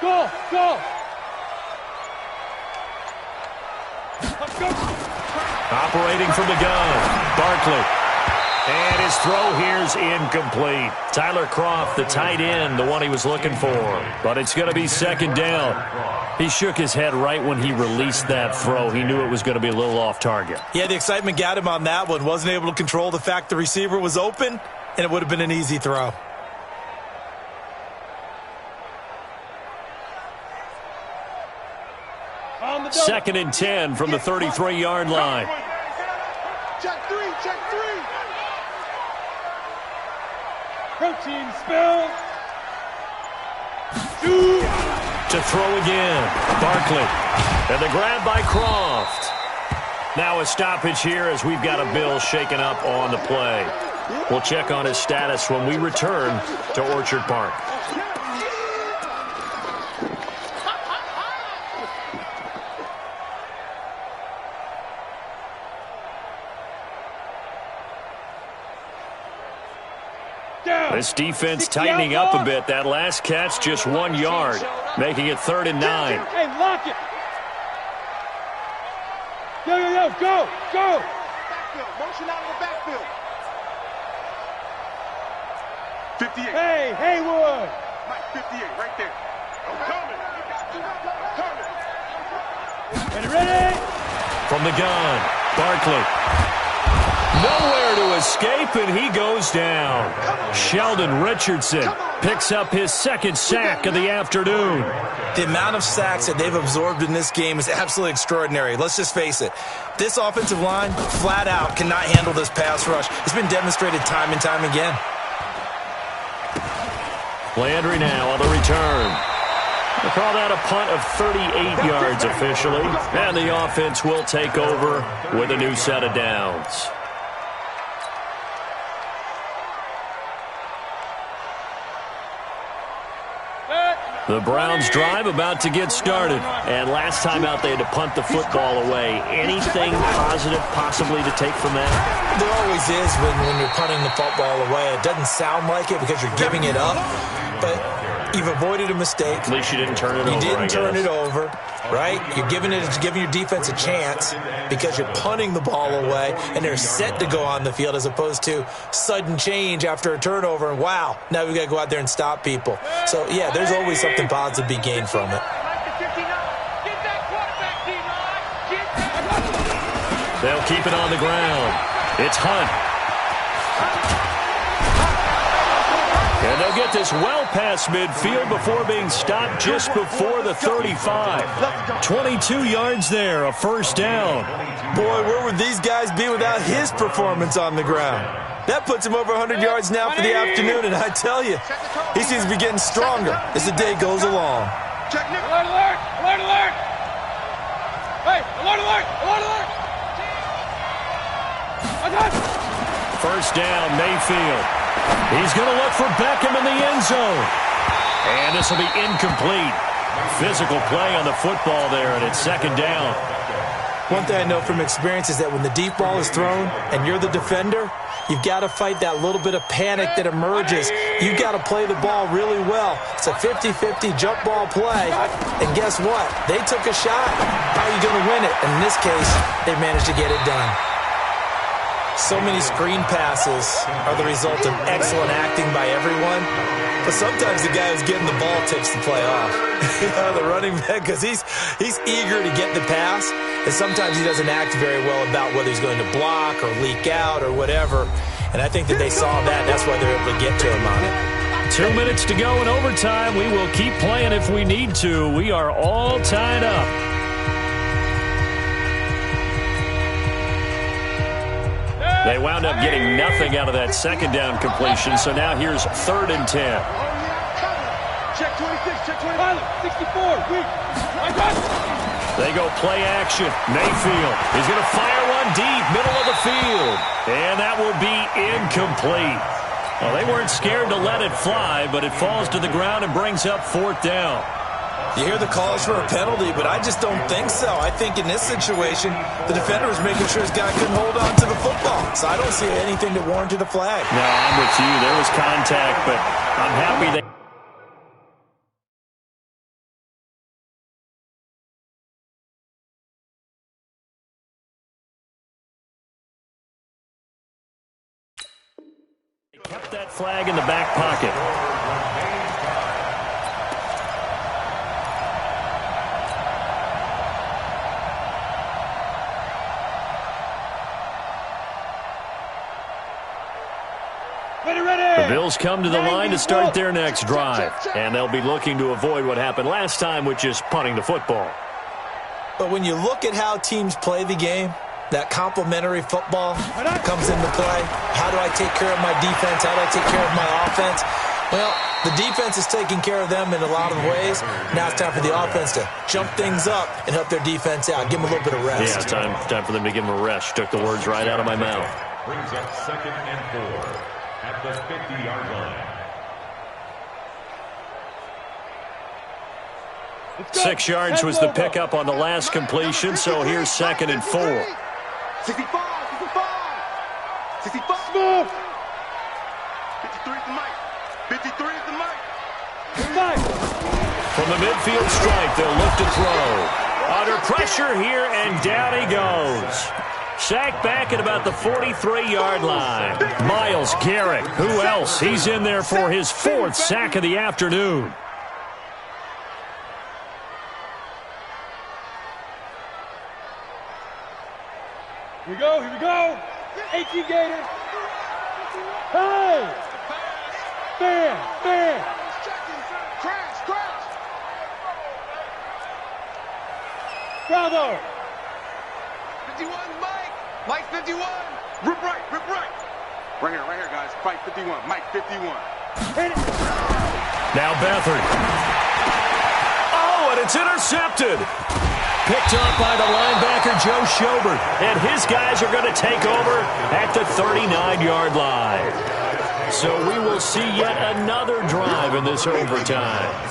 Go. Let's go. Operating from the gun, Barkley. And his throw here's incomplete. Tyler Kroft, the tight end, the one he was looking for. But it's going to be 2nd down. He shook his head right when he released that throw. He knew it was going to be a little off target. Yeah, the excitement got him on that one. Wasn't able to control the fact the receiver was open, and it would have been an easy throw. On the 2nd and 10 from the 33-yard line. Check three. Protein spill. 2. To throw again, Barkley. And the grab by Kroft. Now a stoppage here as we've got a Bill shaken up on the play. We'll check on his status when we return to Orchard Park. This defense tightening up a bit. That last catch, just 1 yard, making it 3rd and 9. Hey, lock it. Go. Backfield. Motion out of the backfield. 58. Hey, Haywood. Mike, 58, right there. I'm coming. Ready? From the gun, Barkley. Nowhere to escape, and he goes down. Sheldon Richardson picks up his 2nd sack of the afternoon. The amount of sacks that they've absorbed in this game is absolutely extraordinary. Let's just face it. This offensive line, flat out, cannot handle this pass rush. It's been demonstrated time and time again. Landry now on the return. They call that a punt of 38 yards officially. And the offense will take over with a new set of downs. The Browns drive about to get started. And last time out, they had to punt the football away. Anything positive possibly to take from that? There always is when you're punting the football away. It doesn't sound like it because you're giving it up, but you've avoided a mistake. At least you didn't turn it over. You didn't turn it over, right? You're giving your defense a chance because you're punting the ball away, and they're set to go on the field as opposed to sudden change after a turnover, and wow, now we've got to go out there and stop people. So, yeah, there's always something positive to be gained from it. They'll keep it on the ground. It's Hunt. And they'll get this well past midfield before being stopped just before the 35. 22 yards there, a first down. Boy, where would these guys be without his performance on the ground? That puts him over 100 yards now for the afternoon, and I tell you, he seems to be getting stronger as the day goes along. Check, Nick. Alert, alert! Alert, alert! Hey, alert, alert! Alert, alert! First down, Mayfield. He's going to look for Beckham in the end zone. And this will be incomplete. Physical play on the football there, and it's second down. One thing I know from experience is that when the deep ball is thrown and you're the defender, you've got to fight that little bit of panic that emerges. You've got to play the ball really well. It's a 50-50 jump ball play. And guess what? They took a shot. How are you going to win it? And in this case, they managed to get it done. So many screen passes are the result of excellent acting by everyone. But sometimes the guy who's getting the ball takes the play off. The running back, because he's eager to get the pass, and sometimes he doesn't act very well about whether he's going to block or leak out or whatever. And I think that they saw that, and that's why they're able to get to him on it. 2 minutes to go in overtime. We will keep playing if we need to. We are all tied up. They wound up getting nothing out of that second down completion, so now here's 3rd and 10. Check 26, check 25, 64, weak. They go play action. Mayfield is going to fire one deep, middle of the field. And that will be incomplete. Well, they weren't scared to let it fly, but it falls to the ground and brings up 4th down. You hear the calls for a penalty, but I just don't think so. I think in this situation, the defender was making sure his guy couldn't hold on to the football. So I don't see anything that warranted a flag. No, I'm with you. There was contact, but I'm happy they... kept that flag in the back pocket. The Bills come to the line to start their next drive, and they'll be looking to avoid what happened last time, which is punting the football. But when you look at how teams play the game, that complementary football comes into play. How do I take care of my defense? How do I take care of my offense? Well, the defense is taking care of them in a lot of ways. Now it's time for the offense to jump things up and help their defense out. Give them a little bit of rest. Yeah, time for them to give them a rest. Took the words right out of my mouth. Brings up 2nd and 4 at the 50-yard line. 6 yards was the pickup on the last completion, so here's 2nd and 4. 65, 65, 65. Move. 53 is the mic. 53 is the mic. From the midfield stripe, they'll look to throw. Under pressure here, and down he goes. Sacked back at about the 43-yard line. Myles Garrett, who else? He's in there for his 4th sack of the afternoon. Here we go, here we go. 18 Gators. Hey! Bam, bam. Crash, crash. Bravo. 51, Mike. Mike 51. Rip right, rip right. Right here, guys. Fight 51. Mike 51. Now Beathard. Oh, and it's intercepted. Picked up by the linebacker, Joe Schobert. And his guys are going to take over at the 39-yard line. So we will see yet another drive in this overtime.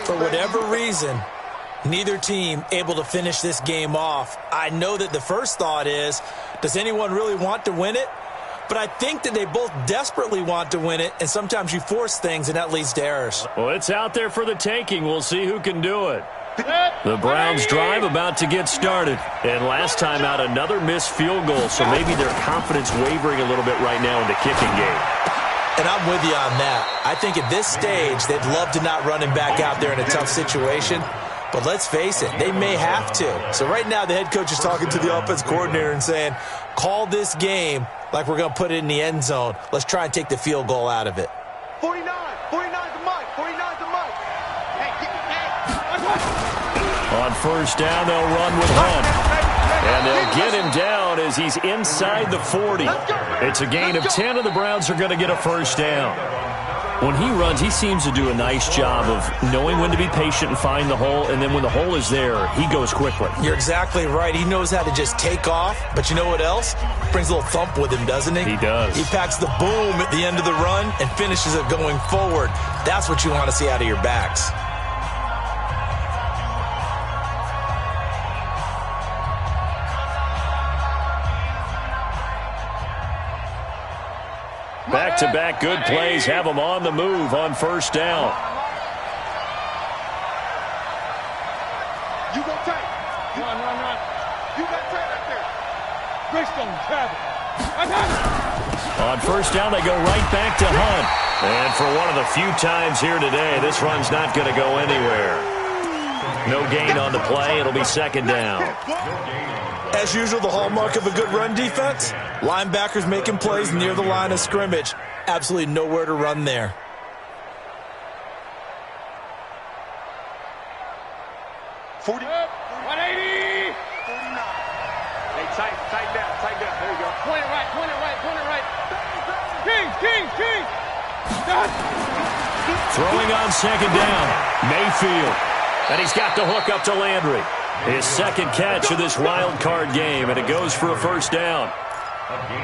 For whatever reason, neither team able to finish this game off. I know that the first thought is, does anyone really want to win it? But I think that they both desperately want to win it, and sometimes you force things, and that leads to errors. Well, it's out there for the taking. We'll see who can do it. The Browns drive about to get started. And last time out, another missed field goal, so maybe their confidence wavering a little bit right now in the kicking game. And I'm with you on that. I think at this stage, they'd love to not run him back out there in a tough situation. But let's face it, they may have to. So right now, the head coach is talking to the offense coordinator and saying, call this game like we're going to put it in the end zone. Let's try and take the field goal out of it. 49, 49 the mic, 49 the mic. Hey. On first down, they'll run with Hunt. And they'll get him down as he's inside the 40. It's a gain of 10, and the Browns are going to get a first down. When he runs, he seems to do a nice job of knowing when to be patient and find the hole, and then when the hole is there, he goes quickly. You're exactly right. He knows how to just take off, but you know what else? Brings a little thump with him, doesn't he? He does. He packs the boom at the end of the run and finishes it going forward. That's what you want to see out of your backs. Back-to-back good plays have them on the move on first down. You go tight. Run. You got tight up there. Greystone, travel. On first down, they go right back to Hunt. And for one of the few times here today, this run's not going to go anywhere. No gain on the play. It'll be second down. As usual, the hallmark of a good run defense, linebackers making plays near the line of scrimmage. Absolutely nowhere to run there. Up, 180. 49. Hey, tight down. There you go. Point it right. King. Throwing on second down, Mayfield. And he's got the hook up to Landry. His second catch of this wild card game, and it goes for a first down.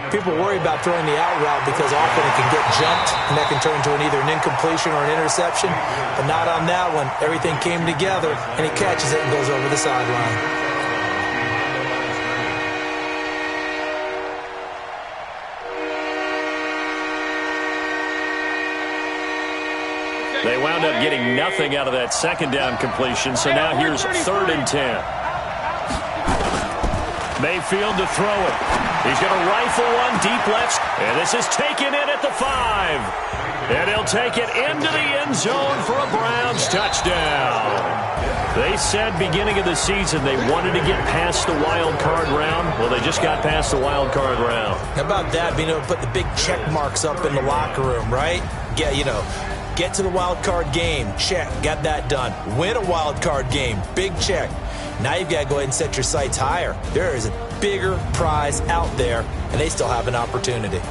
People worry about throwing the out route because often it can get jumped, and that can turn into either an incompletion or an interception. But not on that one. Everything came together, and he catches it and goes over the sideline. They wound up getting nothing out of that second down completion, so now here's 3rd and 10. Mayfield to throw it. He's going to rifle one deep left, and this is taken in at the 5. And he'll take it into the end zone for a Browns touchdown. They said beginning of the season they wanted to get past the wild card round. Well, they just got past the wild card round. How about that, being able to put the big check marks up in the locker room, right? Get to the wild card game. Check. Got that done. Win a wild card game. Big check. Now you've got to go ahead and set your sights higher. There is a bigger prize out there, and they still have an opportunity.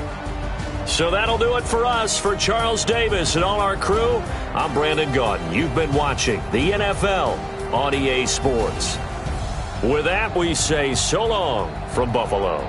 So that'll do it for us. For Charles Davis and all our crew, I'm Brandon Gaudin. You've been watching the NFL on EA Sports. With that, we say so long from Buffalo.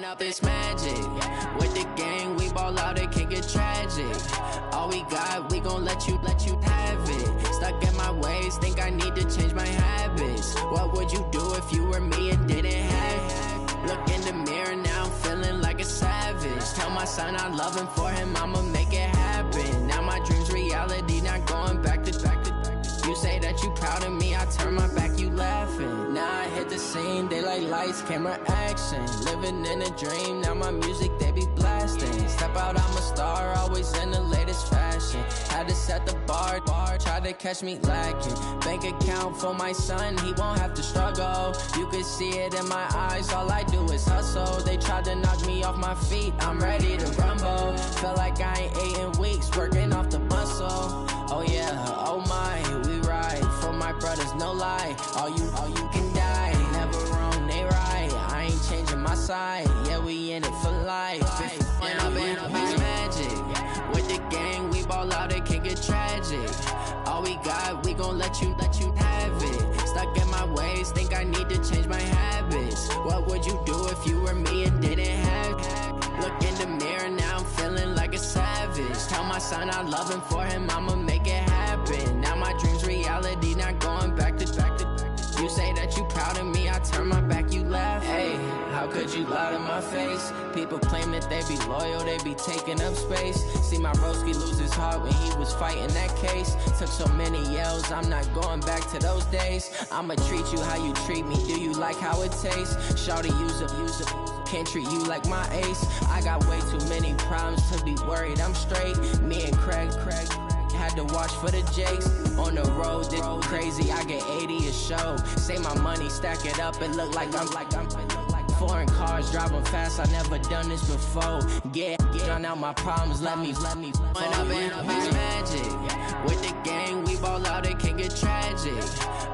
Up this magic with the gang, we ball out, it can get tragic. All we got, we gon' let you have it. Stuck in my ways, think I need to change my habits. What would you do if you were me and didn't have it? Look in the mirror now, I'm feeling like a savage. Tell my son I love him, for him I'ma make it happen. Now my dreams reality, not going back to. You say that you proud of me, I turn my back, you laughing. Now I hit the scene, they like lights, camera, action. Living in a dream, now my music, they be blasting. Step out, I'm a star, always in the latest fashion. Had to set the bar, try to catch me lacking. Bank account for my son, he won't have to struggle. You can see it in my eyes, all I do is hustle. They tried to knock me off my feet, I'm ready to rumble. Felt like I ain't ate in weeks, working off the muscle. Oh yeah, oh my, we ride for my brothers, no lie. All you can die, never wrong, they right. I ain't changing my side, yeah, we in it for life. And I've been magic with the gang, we ball out, it can get tragic. All we got, we gon' let you have it. Stuck in my ways, think I need to change my habits. habits. What would you do if you were me and didn't have it? Look in the mirror, now I'm feeling like a savage. Tell my son I love him, for him I'ma make it happen. Now my dream's reality, not going back to. You say that you proud of me, I turn my back, you laugh. Hey, how could you lie to my face? People claim that they be loyal, they be taking up space. See my broski lose his heart when he was fighting that case. Took so many yells, I'm not going back to those days. I'ma treat you how you treat me, do you like how it tastes? Shawty, use up, can't treat you like my ace. I got way too many problems to be worried, I'm straight. Me and Craig had to watch for the Jakes. On the road, this crazy, I get 80 a show. Say my money, stack it up, it look like I'm foreign cars, driving fast, I never done this before. Get drown out my problems, let me When up in a magic, with the gang, we ball out, it can get tragic.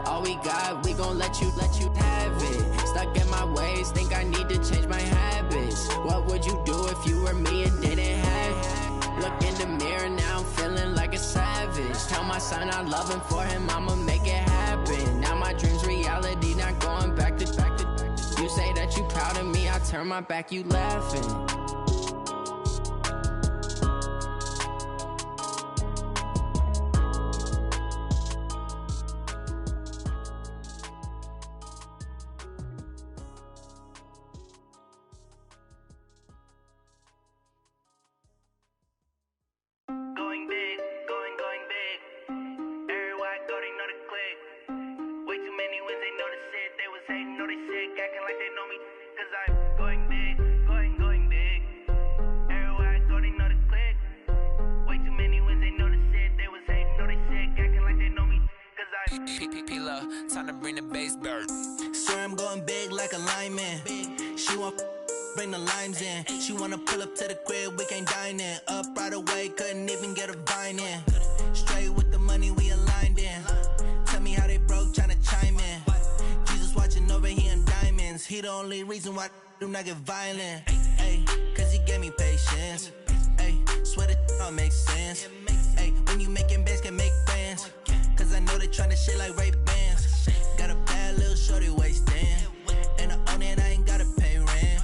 All we got, we gon' let you have it. Stuck in my ways, think I need to change my habits. What would you do if you were me and didn't have it? Look in the mirror, now I'm feeling like a savage. Tell my son I love him, for him I'ma make it happen. Now my dream's reality, not going back to. You say that you proud of me, I turn my back, you laughing. Time to bring the bass bird. Swear I'm going big like a lineman. She want bring the limes in. She wanna pull up to the crib, we can't dine in. Up right away, couldn't even get a vine in. Straight with the money, we aligned in. Tell me how they broke, tryna chime in. Jesus watching over, he in diamonds. He the only reason why I do not get violent. Ay, cause he gave me patience. Ay, swear that all makes sense. Ay, when you making bands, can make friends. Cause I know they tryna shit like Ray-Bans. Got a bad little shorty wasting. And I own it, I ain't gotta pay rent.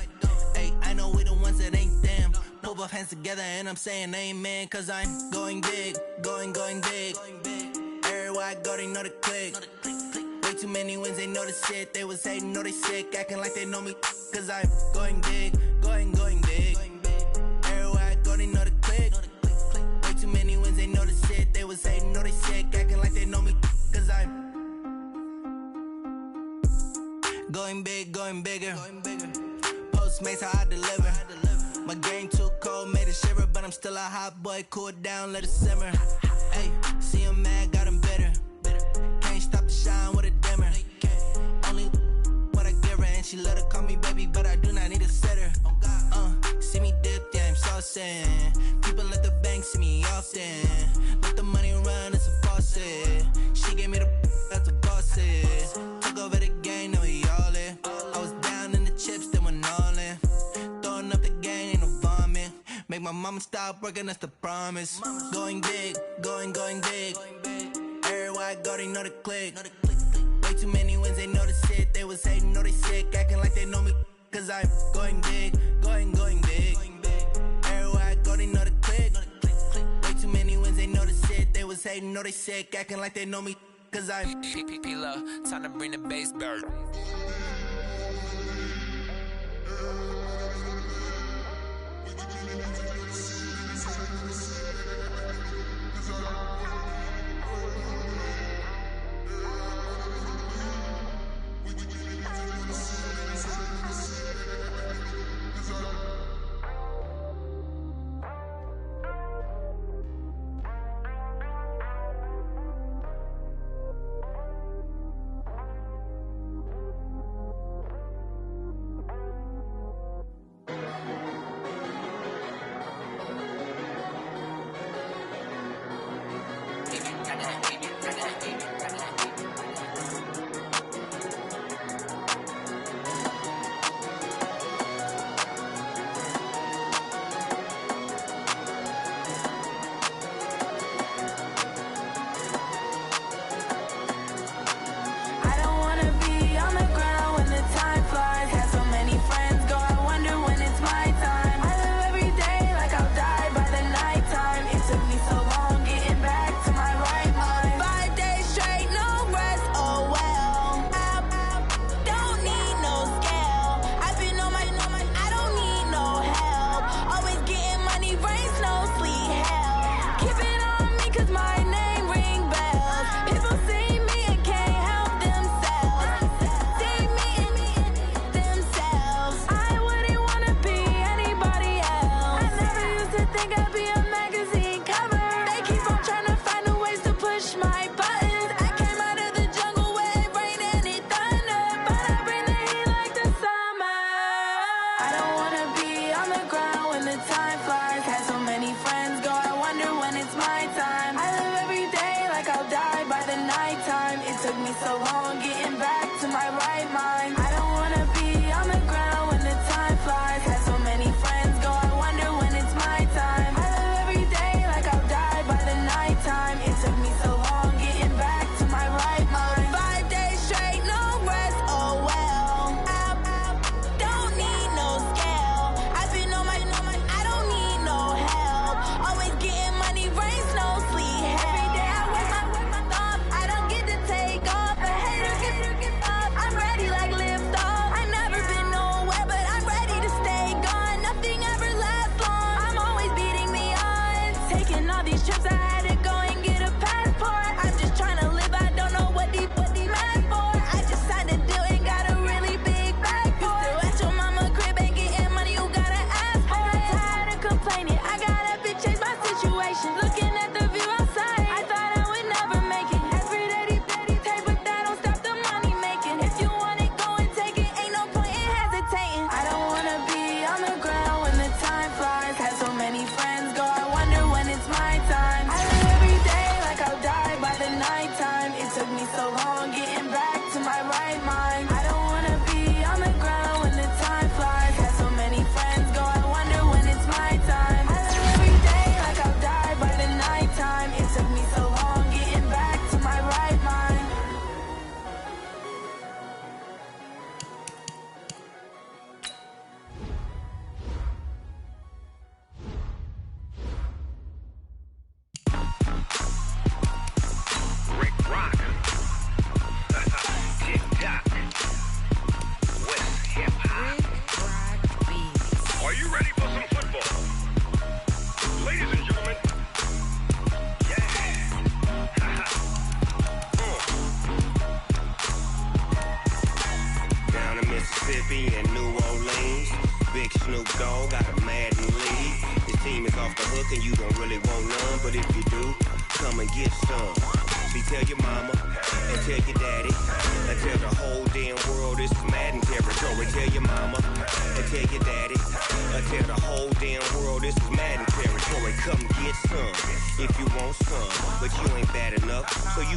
Ay, I know we the ones that ain't them. Pull both hands together and I'm saying amen. Cause I'm going big, going big. Everywhere I go, they know the click. Way too many wins, they know the shit. They was hating, know they sick, acting like they know me. Cause I'm going big, going big. Everywhere I go, they know the click. Way too many wins, they know the shit. They was hating, know they sick, acting like they know me. Cause I'm going big, going bigger. Postmates, how I deliver. My game too cold, made it shiver. But I'm still a hot boy, cool it down, let it simmer. Hey, see him mad, got him bitter. Can't stop the shine with a dimmer. Only what I give her, and she let her call me baby, but I do not need a sitter. See me dip, yeah, I'm saucing. People at the bank see me often. Let the money run, it's a faucet. She gave me the that's a boss is. Took over the game, now we all in. I was down in the chips, then went all in. Throwing up the game, ain't no vomit. Make my mama stop working, that's the promise. Going big, going big. Everywhere I go, they know the click. Way too many wins, they know the shit. They was hating, know they sick, acting like they know me. Cause I'm going big, going big. Everywhere I go, they know the click. Way too many wins, they know the shit. They was hating, know they sick, acting like they know me. Cause I'm P-P-P-Love, time to bring the bass bird. cause my name ring bells. People see me and can't help themselves. See me and themselves. I wouldn't wanna be anybody else. I never used to think I'd be a magazine cover. They keep on trying to find new ways to push my buttons. I came out of the jungle where it rained and it thunder, but I bring the heat like the summer. I don't wanna be on the ground when the time flies. Had so many friends go, I wonder when it's my time. I live every day like I'll die by the nighttime. It took me so long getting back to my right mind. I don't wanna be on the ground when the time flies. Had so many friends go, I wonder when it's my time. I live every day like I'll die by the nighttime. It took me so long getting back to my right mind. 5 days straight, no rest, oh well. I don't need no scale. I've been on my, I don't need no help. Always getting money, rains, no sleep. Every day I work my thumb. I don't get to take off. A hater get up. I'm ready like lift off. I never been nowhere, but I'm ready to stay gone. Nothing ever lasts long. I'm always beating the odds. Taking all these trips, I had to go and get a passport. I'm just trying to live, I don't know what the mad for. I just signed a deal and got a really big bag for it. Still at your mama crib and getting money, you gotta ask for it. I'm tired of complaining, I gotta change my situation. Looking at the view outside, I thought I would never make it. Every day they take, but that don't stop the money making. If you want it, go and take it, ain't no point in hesitating. I don't wanna be on the ground when the time flies. Had so many friends go, I wonder when it's my time. I live every day like I'll die by the nighttime. It took me so long getting back to my right mind. I don't wanna be on the ground when the time flies. Had so many friends go, I wonder when it's my time. I live every day like I'll die by the nighttime. It took me so long getting back to my right mind. Rick Rock. Tick-tock. West hip-hop. Are you ready for some football? Ladies and gentlemen. Yeah. Down in Mississippi and New Orleans, Big Snoop Dogg got a Madden lead. His team is off the hook and you don't really want none, but if you do, come and get some. See, tell your mama and tell your daddy and tell the whole damn world this is Madden territory. Tell your mama and tell your daddy and tell the whole damn world this is Madden territory. Come get some if you want some, but you ain't bad enough, so you